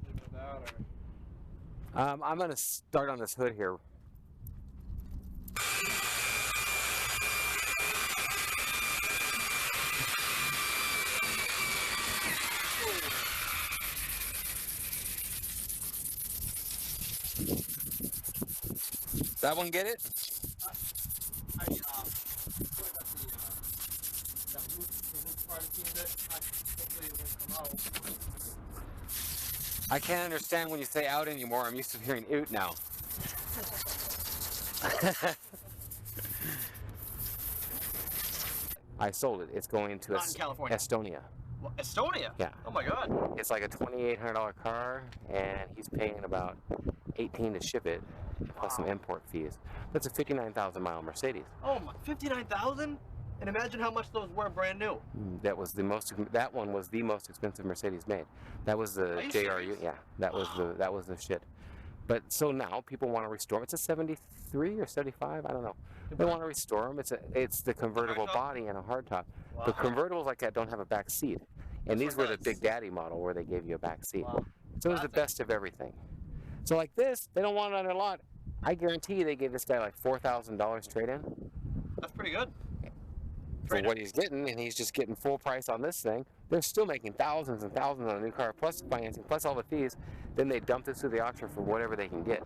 leave it about or? I'm going to start on this hood here. That one get it? I put it at that roof part of it. Hopefully it won't come out. I can't understand when you say out anymore. I'm used to hearing oot now. I sold it. It's going to Not in California. Estonia. What, Estonia? Yeah. Oh my God. It's like a $2,800 car, and he's paying about $18 to ship it, plus some import fees. That's a 59,000 mile Mercedes. Oh my, 59,000? And imagine how much those were brand new. That was the most. That one was the most expensive Mercedes made. That was the Are you JRU. serious? Yeah, that was the shit. But so now people want to restore them. It's a 73 or 75. I don't know. They want to restore them. It's the convertible hardtop? body and a hardtop. Wow. The convertibles like that don't have a back seat, and This these one were the does. Big Daddy model where they gave you a back seat. Wow. So it was the best of everything. So like this, they don't want it on their lot. I guarantee you they gave this guy like $4,000 trade-in That's pretty good. for Trade-in. what he's getting, and he's just getting full price on this thing. They're still making thousands and thousands on a new car, plus financing, plus all the fees. Then they dump this through the auction for whatever they can get.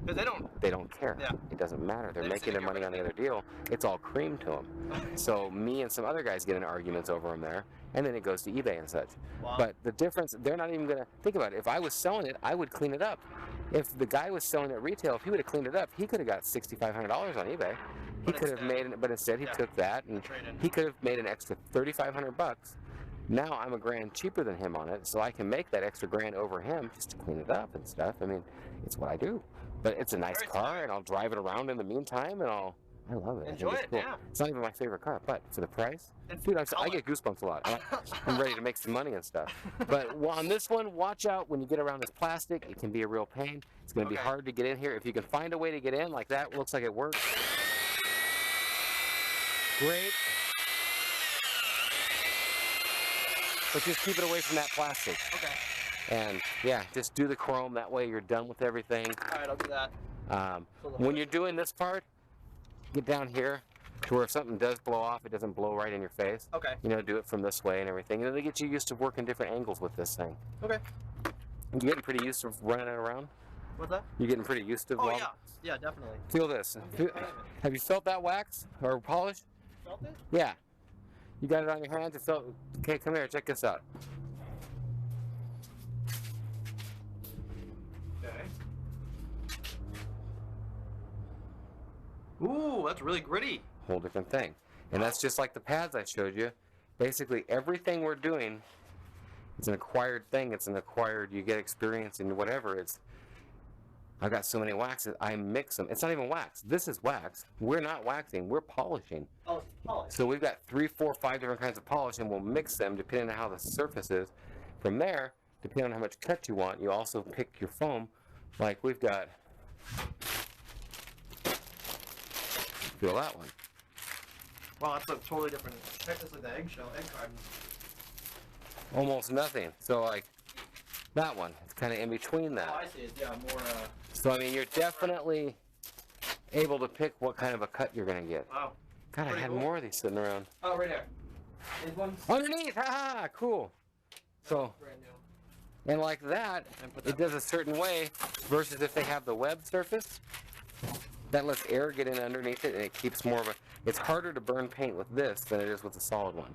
Because they don't. They don't care. Yeah. It doesn't matter. They're They're making their sitting money here on the other deal. It's all cream to them. So me and some other guys get in arguments over them there, and then it goes to eBay and such. Wow. But the difference, they're not even going to think about it. If I was selling it, I would clean it up. If the guy was selling it retail, if he would have cleaned it up, he could have got $6,500 on eBay. He But could have instead- made it, but instead he yeah, took that, and trade-in. he could have made an extra $3,500. Now I'm a grand cheaper than him on it, so I can make that extra grand over him just to clean it up and stuff. I mean, it's what I do. But it's a nice Very car, smart. and I'll drive it around in the meantime, and I love it. I think Enjoy it's it, cool. yeah. It's not even my favorite car, but for the price, And dude, I color. get goosebumps a lot. I'm ready to make some money and stuff. But on this one, watch out when you get around this plastic. It can be a real pain. It's going to be Okay. hard to get in here. If you can find a way to get in, like that, looks like it works. Great. But just keep it away from that plastic. Okay. And yeah, just do the chrome. That way you're done with everything. All right, I'll do that. So the When you're doing this part, get down here to where if something does blow off, it doesn't blow right in your face. Okay. You know, do it from this way and everything. You know, they get you used to working different angles with this thing. Okay. You getting pretty used to running it around? What's that? You're getting pretty used to Oh well, yeah. Yeah, definitely. Feel this. Have you felt that wax or polish? Felt it? Yeah. You got it on your hands? It felt... Okay, come here. Check this out. Okay. Ooh, that's really gritty. Whole different thing. And that's just like the pads I showed you. Basically, everything we're doing, it's an acquired thing. It's an acquired, you get experience in whatever. I've got so many waxes, I mix them. It's not even wax. This is wax. We're not waxing, we're polishing. Oh, it's polished. So we've got 3, 4, 5 different kinds of polish, and we'll mix them depending on how the surface is. From there, depending on how much cut you want, you also pick your foam. Like we've got, feel that one. Wow, that's a totally different. Check this like the eggshell, egg carton. Almost nothing. So like that one, it's kind of in between Oh, that. I see it. Yeah, more. So I mean, you're definitely able to pick what kind of a cut you're gonna get. Wow. God, I Pretty had cool. more of these sitting around. Oh, right there. These ones. Underneath, haha, cool. So, Brand new. and like that, And put it that does a certain way, versus if they have the web surface, that lets air get in underneath it, and it keeps more of a, it's harder to burn paint with this than it is with the solid one.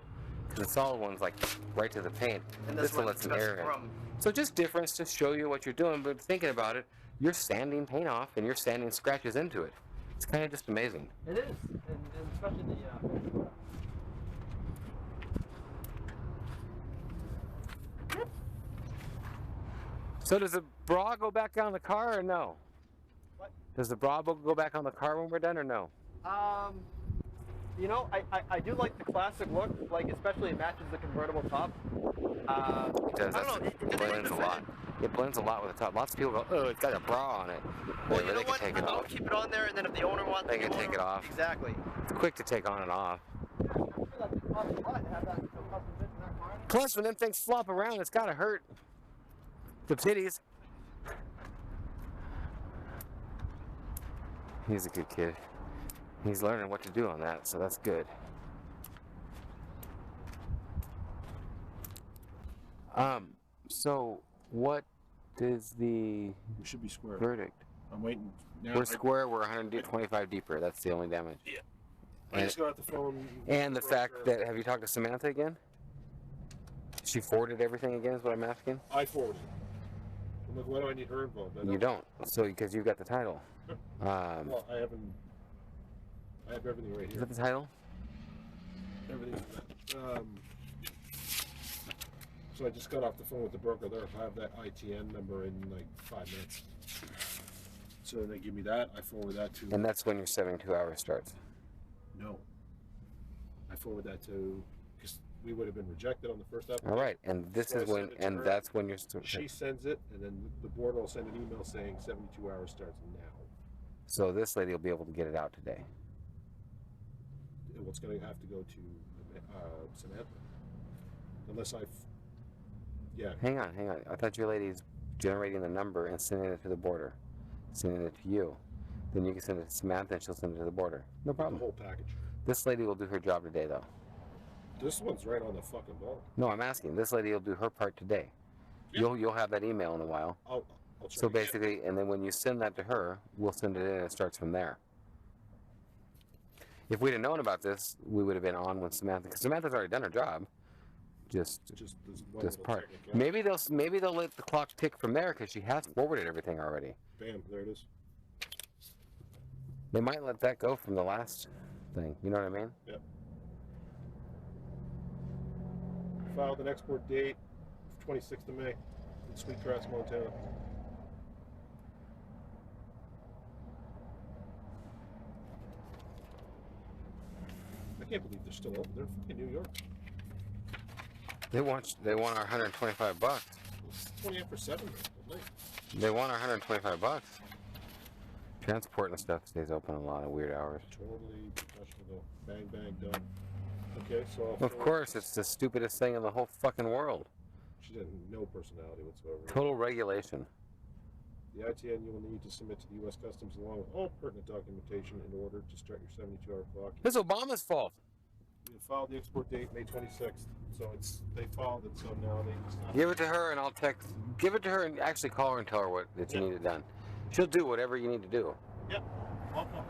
Because the solid one's like right to the paint. And This this one one lets some got air in. from. So just difference to show you what you're doing, but thinking about it, you're sanding paint off and you're sanding scratches into it. It's kind of just amazing. It is, and especially the. So does the bra go back on the car or no? What? Does the bra go back on the car when we're done or no? You know, I do like the classic look, like especially it matches the convertible top. It does. I don't know. It blends a lot. It blends a lot with the top. Lots of people go, oh, it's got a bra on it. Well, But you know they can what? take it I'll off. keep it on there, and then if the owner wants, They the can take owner- it off. Exactly. It's quick to take on and off. Plus, when them things flop around, it's gotta hurt. The titties. He's a good kid. He's learning what to do on that, so that's good. So what is the It should be square. verdict? I'm waiting. Now We're square. We're 125 deeper. That's the only damage. Yeah. I just got off the phone. And the fact that, have you talked to Samantha again? She forwarded everything again is what I'm asking? I forwarded. I'm like, why do I need her involved? You don't. So, because you've got the title. Well, I haven't. I have everything right Is here. that the title? Everything's so I just got off the phone with the broker there. I have that ITN number in like 5 minutes. So they give me that. I forward that to. And that's when your 72 hours starts. No. I forward that to, because we would have been rejected on the first application. All right. And this So I is when, send it to and her. that's when you're. She sends it, and then the board will send an email saying 72 hours starts now. So this lady will be able to get it out today. What's going to have to go to Samantha, unless yeah. Hang on. I thought your lady's generating the number and sending it to the border, sending it to you. Then you can send it to Samantha and she'll send it to the border. No The problem. whole package. This lady will do her job today, though. This one's right on the fucking ball. No, I'm asking. This lady will do her part today. Yeah. You'll have that email in a while. I'll try So to get it. basically, and then when you send that to her, we'll send it in and it starts from there. If we'd have known about this, we would have been on when Samantha, because Samantha's already done her job. Just Just one this little part. technicality. Maybe they'll let the clock tick from there because she has forwarded everything already. Bam, there it is. They might let that go from the last thing. You know what I mean? Yep. Filed an export date, 26th of May, in Sweetgrass, Montana. I can't believe they're still open. They're in fucking New York. They want our 125 bucks. It's 20 after 7 at night. They want our 125 bucks. Transport and stuff stays open a lot of weird hours. Totally professional. Bang, bang, done. Okay, so I'll Of course, it's the stupidest thing in the whole fucking world. She had no personality whatsoever. Total regulation. The ITN you will need to submit to the U.S. Customs along with all pertinent documentation in order to start your 72-hour clock. It's Obama's fault. We filed the export date May 26th, so they filed it, so now they just have Give it to her and I'll text. Give it to her and actually call her and tell her that you need it done. She'll do whatever you need to do. Yep. Welcome.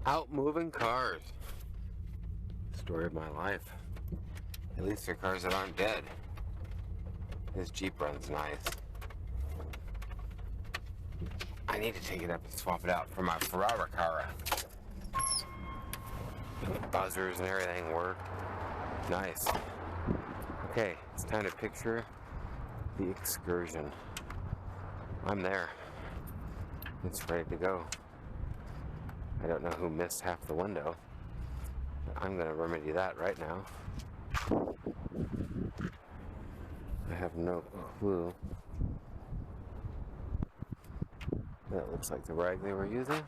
Out moving cars. Story of my life. At least they're cars that aren't dead. This Jeep runs nice. I need to take it up and swap it out for my Ferrari car. Buzzers and everything work. Nice. Okay, it's time to picture the excursion. I'm there. It's ready to go. I don't know who missed half the window, but I'm gonna remedy that right now. I have no clue. That looks like the rag they were using.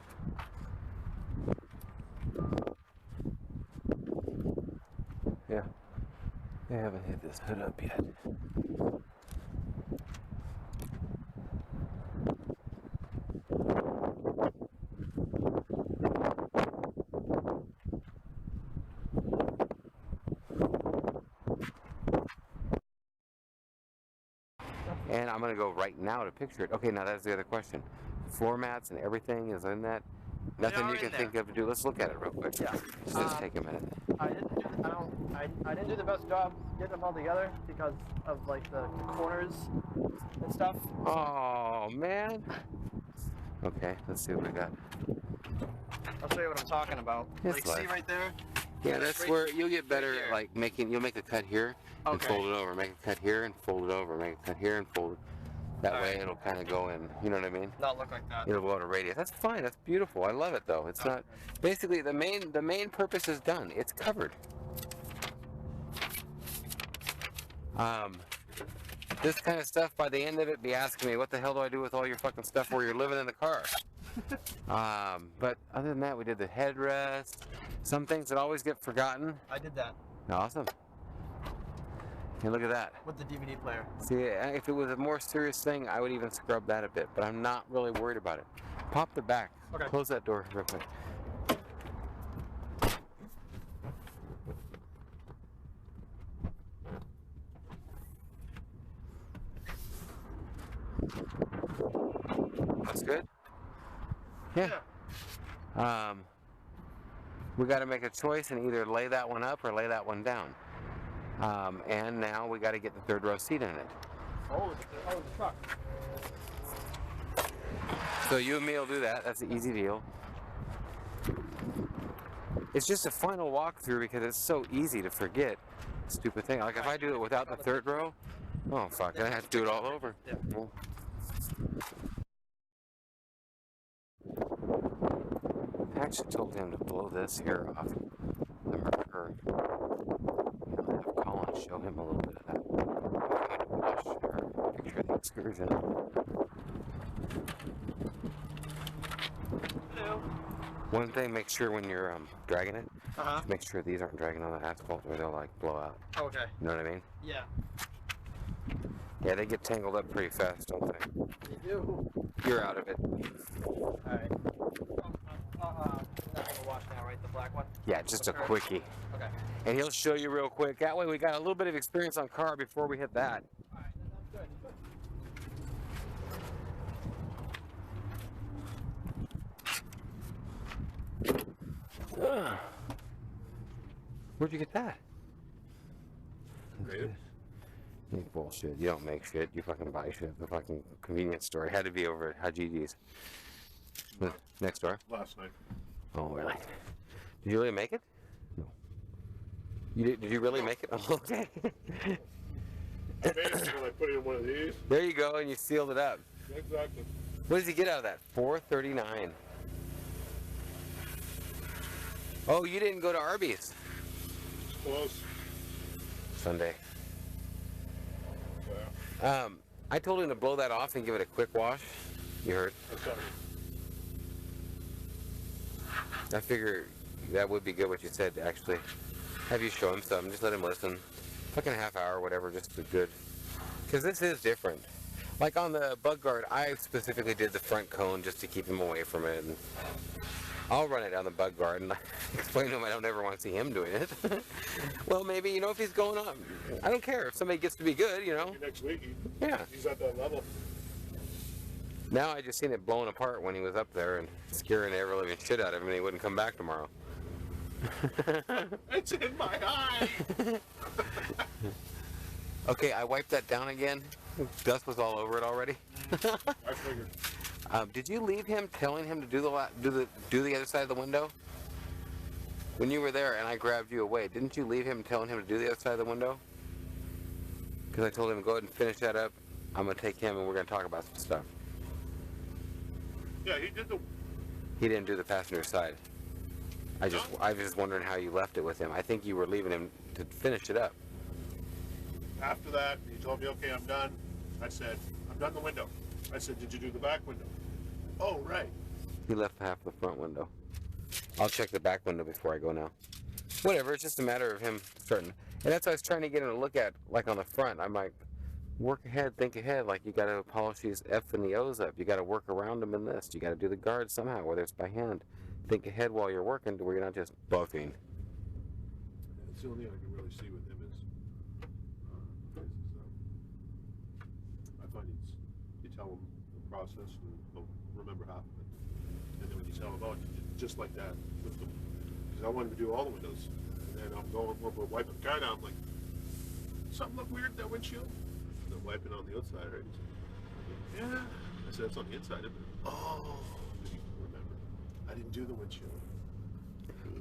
Yeah, they haven't hit this hood up yet. And I'm gonna go right now to picture it. Okay, now that's the other question. Floor mats and everything is in that. Nothing are you can in think of to do. Let's look at it real quick. Yeah. Just take a minute. I didn't do the best job getting them all together because of like the corners and stuff. Oh man. Okay, let's see what we got. I'll show you what I'm talking about. It's Like, see like- right there? Yeah, that's Right- where you'll get better. here. Like you'll make a cut here and Okay. fold it over. Make a cut here and fold it over. Make a cut here and fold it. That way Alright. it'll kind of go in. You know what I mean? Not look like that. It'll go at a radius. That's fine. That's beautiful. I love it though. It's not. Basically, the main purpose is done. It's covered. This kind of stuff. By the end of it, be asking me, what the hell do I do with all your fucking stuff where you're living in the car? But other than that, we did the headrest. Some things that always get forgotten. I did that Awesome. And look at that. with the DVD player. See, if it was a more serious thing, I would even scrub that a bit, but I'm not really worried about it. Pop the back. Okay. Close that door real quick. That's good. Yeah. We got to make a choice and either lay that one up or lay that one down. And now we got to get the third row seat in it. Oh, the truck. So you and me will do that. That's an easy deal. It's just a final walkthrough because it's so easy to forget. Stupid thing. Like if I do it without the third row, oh fuck, I have to do it all over. Yeah. Well, I actually told him to blow this here off the Mercury. I'll have Colin show him a little bit of that. I'm going to wash or picture of the excursion. Hello. One thing, make sure when you're dragging it, Uh-huh. make sure these aren't dragging on the asphalt or they'll like blow out. Okay. You know what I mean? Yeah. Yeah, they get tangled up pretty fast, don't they? You do. You're out of it. Alright. Not gonna wash now, right? The black one? Yeah, just a Okay. quickie. Okay. And he'll show you real quick. That way we got a little bit of experience on car before we hit that. Alright, then that's good. Where'd you get that? Made it. You bullshit. You don't make shit. You fucking buy shit at the fucking convenience store. It had to be over at Hajiji's. Next door? Last night. Oh, really? Did you really make it? No. Did you really make it? Oh, okay. I made it when I put it in one of these. There you go, and you sealed it up. Exactly. What does he get out of that? $4.39. Oh, you didn't go to Arby's Close. Sunday. Yeah. I told him to blow that off and give it a quick wash. You heard? That's something. I figure that would be good what you said, actually. Have you show him something, just let him listen. Fucking half hour, whatever, just be good. Because this is different. Like on the bug guard, I specifically did the front cone just to keep him away from it. And I'll run it down the bug guard and explain to him I don't ever want to see him doing it. Well, maybe, you know, if he's going on, I don't care. If somebody gets to be good, you know. Maybe next week, Yeah. he's at that level. Now I just seen it blown apart when he was up there and scaring the ever living shit out of him and he wouldn't come back tomorrow. It's in my eye. Okay, I wiped that down again. Dust was all over it already. I figured. Did you leave him telling him to do the other side of the window? When you were there and I grabbed you away, didn't you leave him telling him to do the other side of the window? Because I told him to go ahead and finish that up. I'm gonna take him and we're gonna talk about some stuff. Yeah, he did the. He didn't do the passenger side. I was just wondering how you left it with him. I think you were leaving him to finish it up. After that, he told me, okay, I'm done. I said, I'm done the window. I said, did you do the back window? Oh, right. He left half the front window. I'll check the back window before I go now. Whatever, it's just a matter of him starting. And that's what I was trying to get him to look at, like on the front. I'm like, work ahead, think ahead. Like, you got to polish these F and the O's up. You got to work around them in this. You got to do the guards somehow, whether it's by hand. Think ahead while you're working to where you're not just buffing. That's the only thing I can really see with him is I find you tell him the process and he'll remember half of it. And then when you tell him about it, just like that with them. Because I wanted to do all the windows. And then I'm going over wiping the car down. I'm like, something look weird that windshield? And I'm wiping on the outside, right? He's like, yeah. I said, it's on the inside, isn't it? Oh, did you remember? I didn't do the windshield.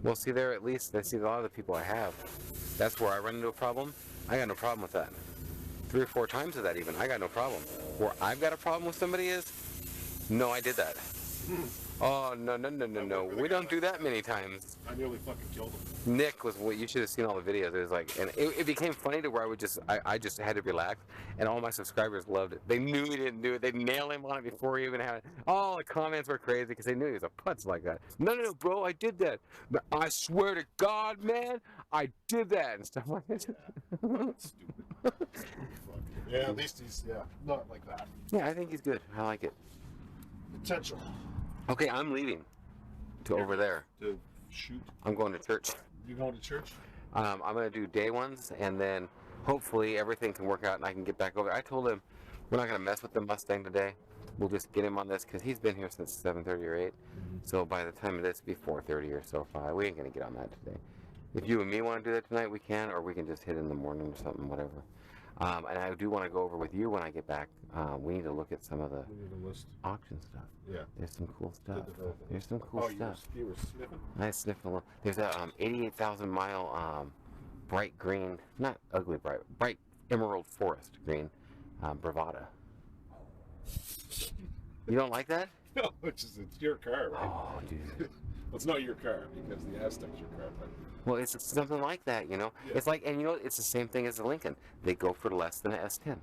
Well, see, there at least, I see a lot of the people I have. That's where I run into a problem. I got no problem with that. 3 or 4 times of that even, I got no problem. Where I've got a problem with somebody is, no, I did that. Oh, no. We don't do that many times. I nearly fucking killed him. Nick was what you should have seen all the videos. It was like, and it became funny to where I just had to relax, and all my subscribers loved it. They knew he didn't do it. They'd nail him on it before he even had it. All the comments were crazy because they knew he was a putz like that. No, bro, I did that. But I swear to God, man, I did that and stuff like that. Stupid. Yeah, at least he's not like that. Yeah, I think he's good. I like it. Potential Okay, I'm leaving to over there. to shoot. I'm going to church. You going to church? I'm going to do day ones, and then hopefully everything can work out and I can get back over. I told him We're not gonna mess with the Mustang today. We'll just get him on this because he's been here since 7:30 or 8. So by the time of this, it'll be 4:30 or so. 5. We ain't gonna get on that today. If you and me want to do that tonight, we can, or we can just hit in the morning or something, whatever. And I do want to go over with you when I get back. We need to look at some of the We need a list. auction stuff. Yeah. There's some cool stuff. develop it. There's some cool stuff. You were sniffing? I sniffed a little. There's a 88,000 mile bright green, not ugly bright emerald forest green Bravada. You don't like that? No, it's your car, right? Oh, dude. Well, it's not your car because the Aztec's your car, but Well, it's something like that, you know. Yeah. It's like, and you know, it's the same thing as the Lincoln. They go for less than an S10.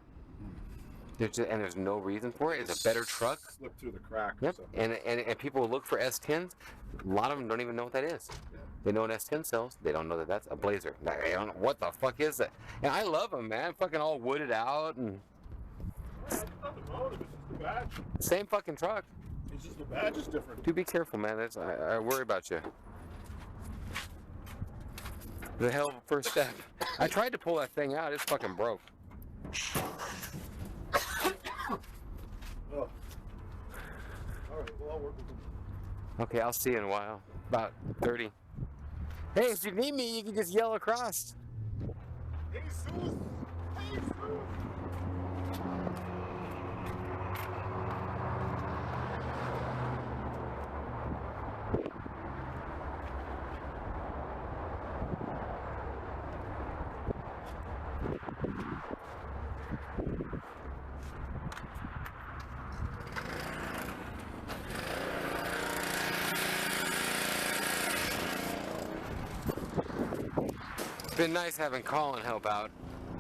And there's no reason for it. It's a better truck. slip through the crack or Yep. something. And people look for S10s. A lot of them don't even know what that is. Yeah. They know an S10 sells. They don't know that that's a Blazer. They don't know what the fuck is that. And I love them, man. Fucking all wooded out and There's nothing wrong with it. It's just the badge. same fucking truck. It's just the badge is different. Do be careful, man. I worry about you. The hell of a first step. I tried to pull that thing out. It's fucking broke. Oh. All right, well, I'll work with them. Okay, I'll see you in a while. About 30. Hey, if you need me, you can just yell across. Jesus! Jesus! It's been nice having Colin help out,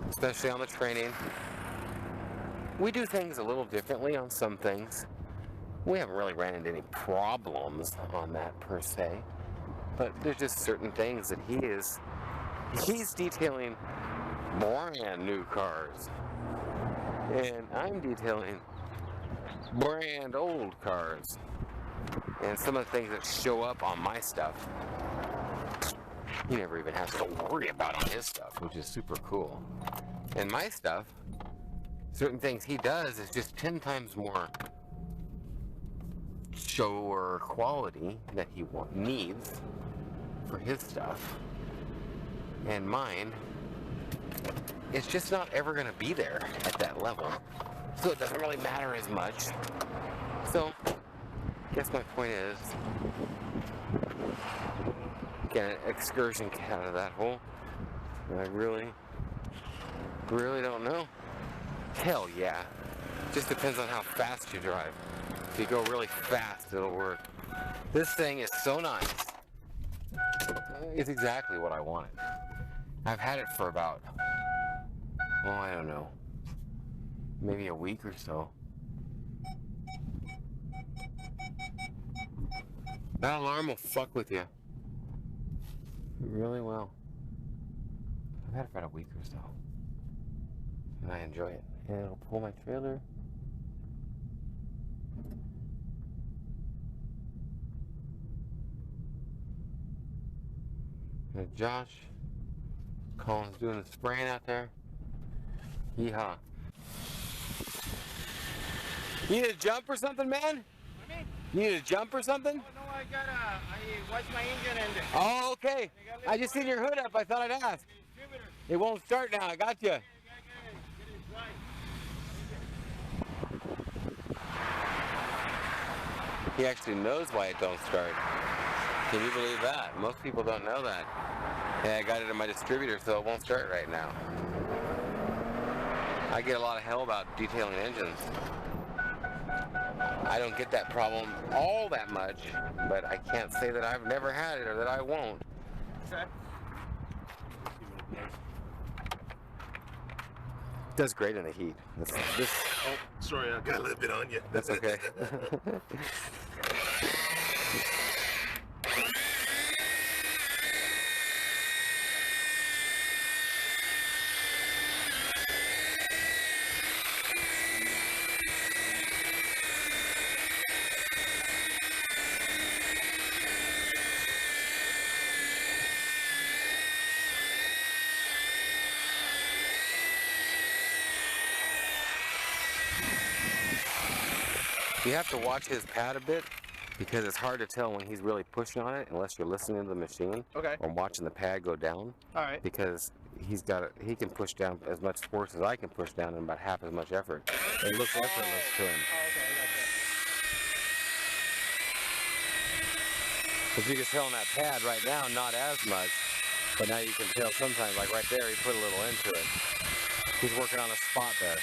especially on the training. We do things a little differently on some things. We haven't really ran into any problems on that per se, but there's just certain things that he's detailing brand new cars, and I'm detailing brand old cars, and some of the things that show up on my stuff he never even has to worry about on his stuff, which is super cool. And my stuff, certain things he does is just 10 times more show or quality that he needs for his stuff. And mine, it's just not ever going to be there at that level. So it doesn't really matter as much. So, I guess my point is, get an excursion out of that hole. And I really don't know. Hell yeah. Just depends on how fast you drive. If you go really fast, it'll work. This thing is so nice. It's exactly what I wanted. I've had it for about, oh, I don't know, maybe a week or so. That alarm will fuck with you. Really well. I've had it for about a week or so. And I enjoy it. And it'll pull my trailer. And Josh, Colin's doing the spraying out there. Yeehaw. You need a jump or something, man? You need a jump or something? No, I watched my engine and Oh, okay. I just seen your hood up. I thought I'd ask. It won't start now. I got you. He actually knows why it don't start. Can you believe that? Most people don't know that. Yeah, I got it in my distributor, so it won't start right now. I get a lot of hell about detailing engines. I don't get that problem all that much, but I can't say that I've never had it or that I won't. Does great in the heat. This, Oh, sorry, I got a little bit on you. that's okay. You have to watch his pad a bit because it's hard to tell when he's really pushing on it unless you're listening to the machine Okay. or watching the pad go down. All right. Because he can push down as much force as I can push down in about half as much effort. It looks effortless to him. Oh, okay, I gotcha. But you can tell on that pad right now, not as much. But now you can tell sometimes, like right there, he put a little into it. He's working on a spot there.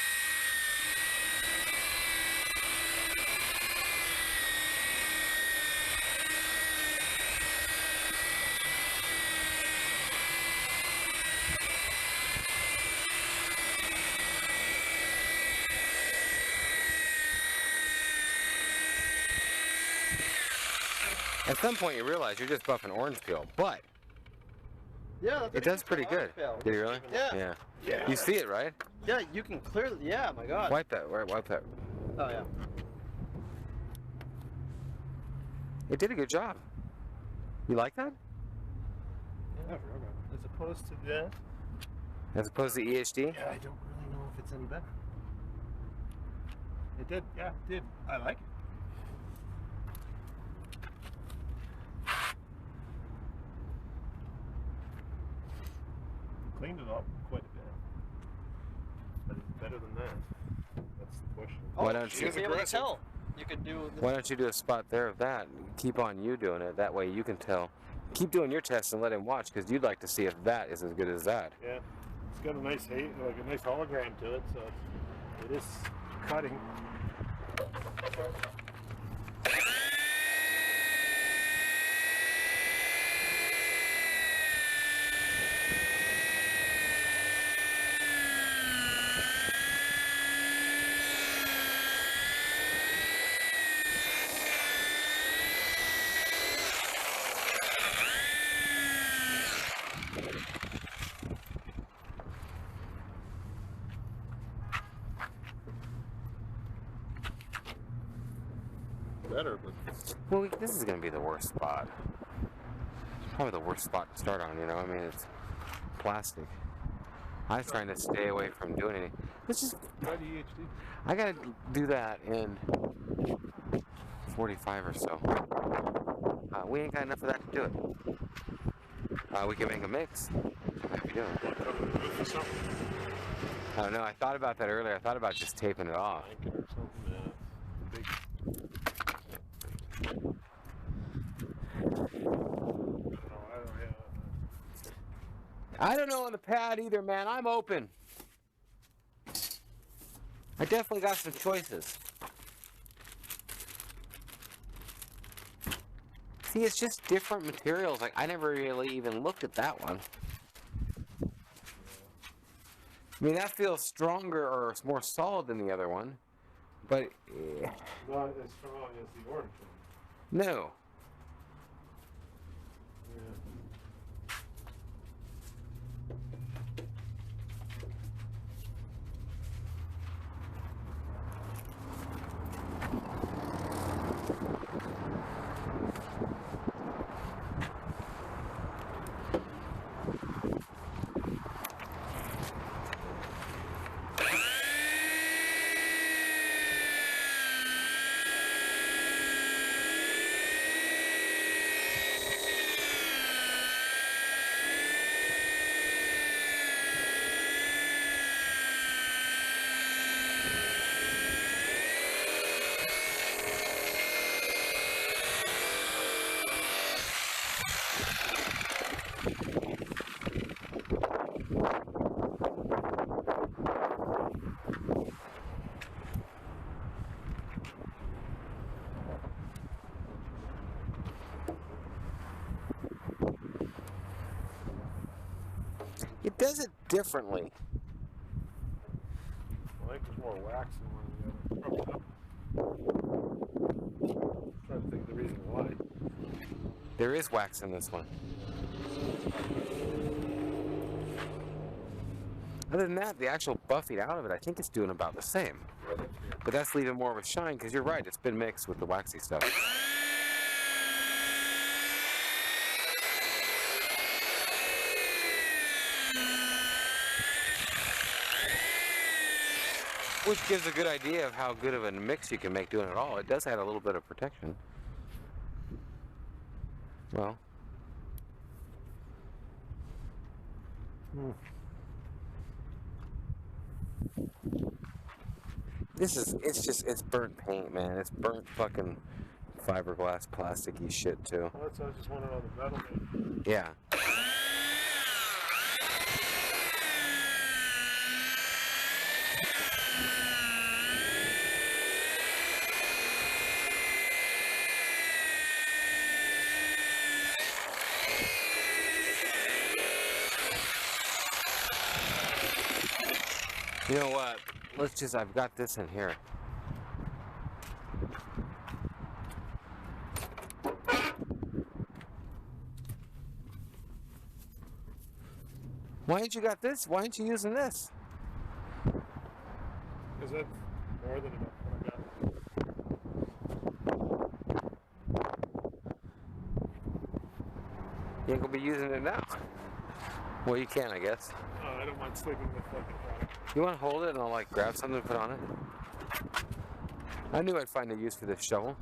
At some point you realize you're just buffing orange peel, but Yeah, that's it does pretty good. Fail. Did you really? Yeah. Yeah. You see it, right? Yeah, you can clearly. Yeah, my God. Wipe that, right? Wipe that. Oh yeah. It did a good job. You like that? Yeah, as opposed to that. As opposed to EHD? Yeah, I don't really know if it's any better. It did. Yeah, it did. I like it. Cleaned it up quite a bit. But it's better than that. That's the question. Why don't you- You'll be able to tell. You could do. Why don't you do a spot there of that? Keep on you doing it. That way you can tell. Keep doing your tests and let him watch because you'd like to see if that is as good as that. Yeah. It's got a nice like a nice hologram to it, so it is cutting. Better, but Well, this is going to be the worst spot. Probably the worst spot to start on, you know? I mean, it's plastic. I was trying to stay away from doing anything. Let's just... try the EHD. I got to do that in 45 or so. We ain't got enough of that to do it. We can make a mix. How you doing? I don't know. I thought about that earlier. I thought about just taping it off. Blanket or something. Yeah. Big. I don't know on the pad either, man. I'm open. I definitely got some choices. See, it's just different materials. Like, I never really even looked at that one. I mean, that feels stronger or more solid than the other one. But, Not as strong as the orange one. no. It does it differently. I think there's more wax in one than the other. I'm trying to think of the reason why. There is wax in this one. Other than that, the actual buffing out of it, I think it's doing about the same. But that's leaving more of a shine, because you're right, it's been mixed with the waxy stuff. Which gives a good idea of how good of a mix you can make doing it all. It does add a little bit of protection. Well. It's burnt paint, man. It's burnt fucking fiberglass, plasticky shit, too. Well, that's what I was just wondering on the metal thing. Yeah. You know what? I've got this in here. Why ain't you got this? Why ain't you using this? Is that more than enough what I got? You ain't gonna be using it now. Well, you can, I guess. Oh, I don't mind sleeping with fucking product. You want to hold it and I'll like grab something to put on it? I knew I'd find a use for this shovel.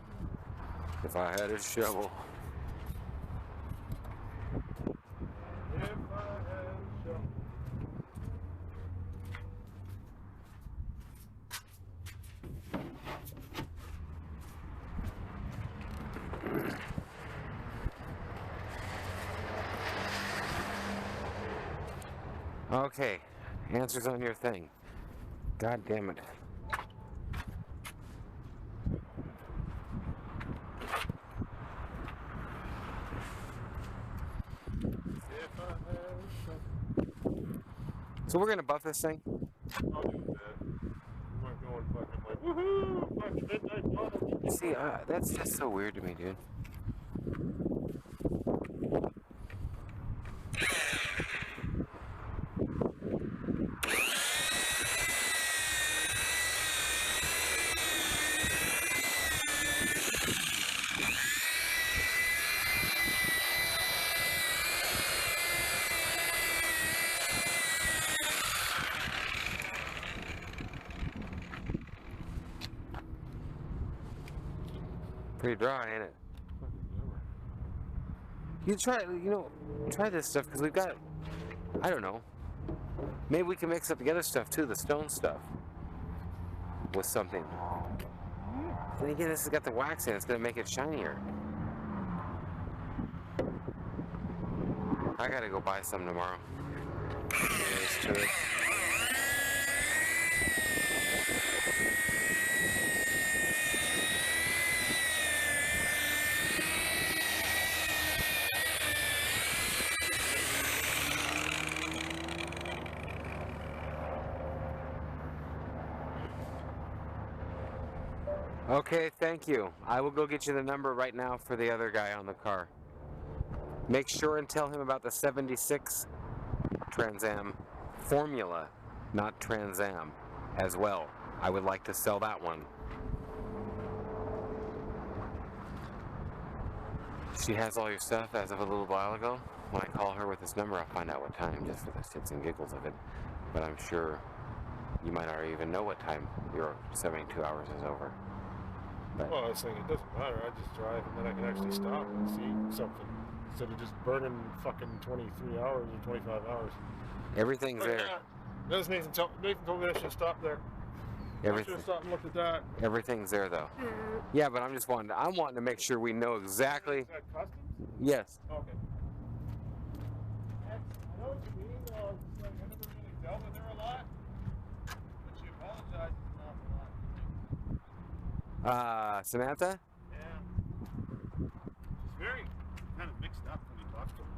If I had a shovel. If I had a shovel. Okay, answers on your thing. God damn it. So we're gonna buff this thing? I'll do that. I'm not going fucking like, woohoo! Fucking midnight bottle. See, that's just so weird to me, dude. Pretty dry, ain't it? You try this stuff because we've got, I don't know. Maybe we can mix up the other stuff too, the stone stuff, with something. Then again, this has got the wax in it. It's gonna make it shinier. I gotta go buy some tomorrow. Get used to it. Okay, thank you. I will go get you the number right now for the other guy on the car. Make sure and tell him about the 76 Trans Am Formula, not Trans Am, as well. I would like to sell that one. She has all your stuff as of a little while ago. When I call her with this number, I'll find out what time, just for the shits and giggles of it. But I'm sure you might already even know what time your 72 hours is over. But Well, I was saying it doesn't matter. I just drive and then I can actually stop and see something instead of just burning fucking 23 hours or 25 hours. everything's But, there. Does Nathan told me I should stop there. I should Everything, have stopped and looked at that. everything's there though. Yeah, but I'm wanting to make sure we know exactly. Is that customs? Yes. Okay. I know what you mean. It's like I never really dealt with her a lot, but she apologizes an awful lot. Samantha? Yeah. She's very kind of mixed up when you talk to her.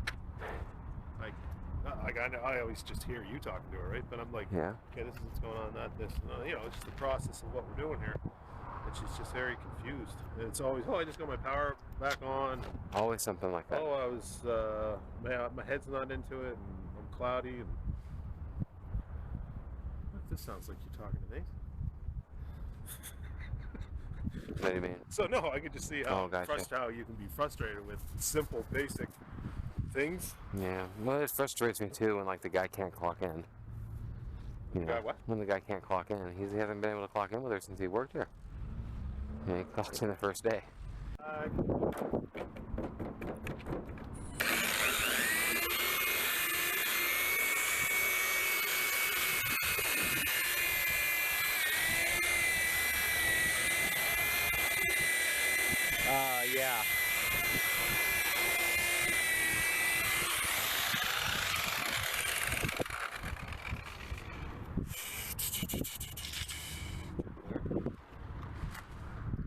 Like I know, I always just hear you talking to her, right? But I'm like, Yeah. okay, this is what's going on, that, this, and, you know, it's just the process of what we're doing here. And she's just very confused. And it's always, oh, I just got my power back on. Always something like that. Oh, I was, my head's not into it, and I'm cloudy. And this sounds like you're talking to Nathan. What do you mean? So no, I could just see how Oh, gotcha. how you can be frustrated with simple, basic things. Yeah. Well, it frustrates me too when like the guy can't clock in. You know, Guy what? when the guy can't clock in. He hasn't been able to clock in with her since he worked here. And he clocked in the first day. Yeah.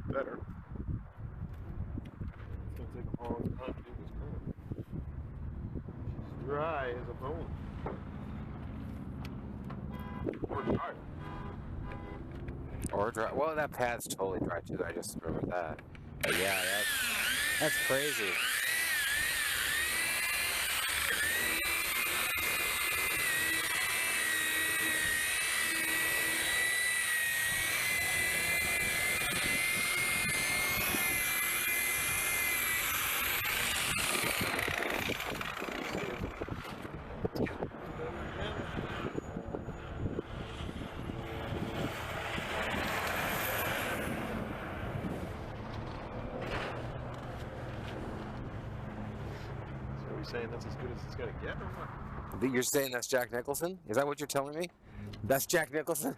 Better. It's gonna take a long time to do this curve. She's dry as a bone. Or dry. Or dry. Well, that pad's totally dry too. I just remembered that. But yeah, that's crazy. Saying that's as good as it's gonna get, or what? You're saying that's Jack Nicholson? Is that what you're telling me? That's Jack Nicholson?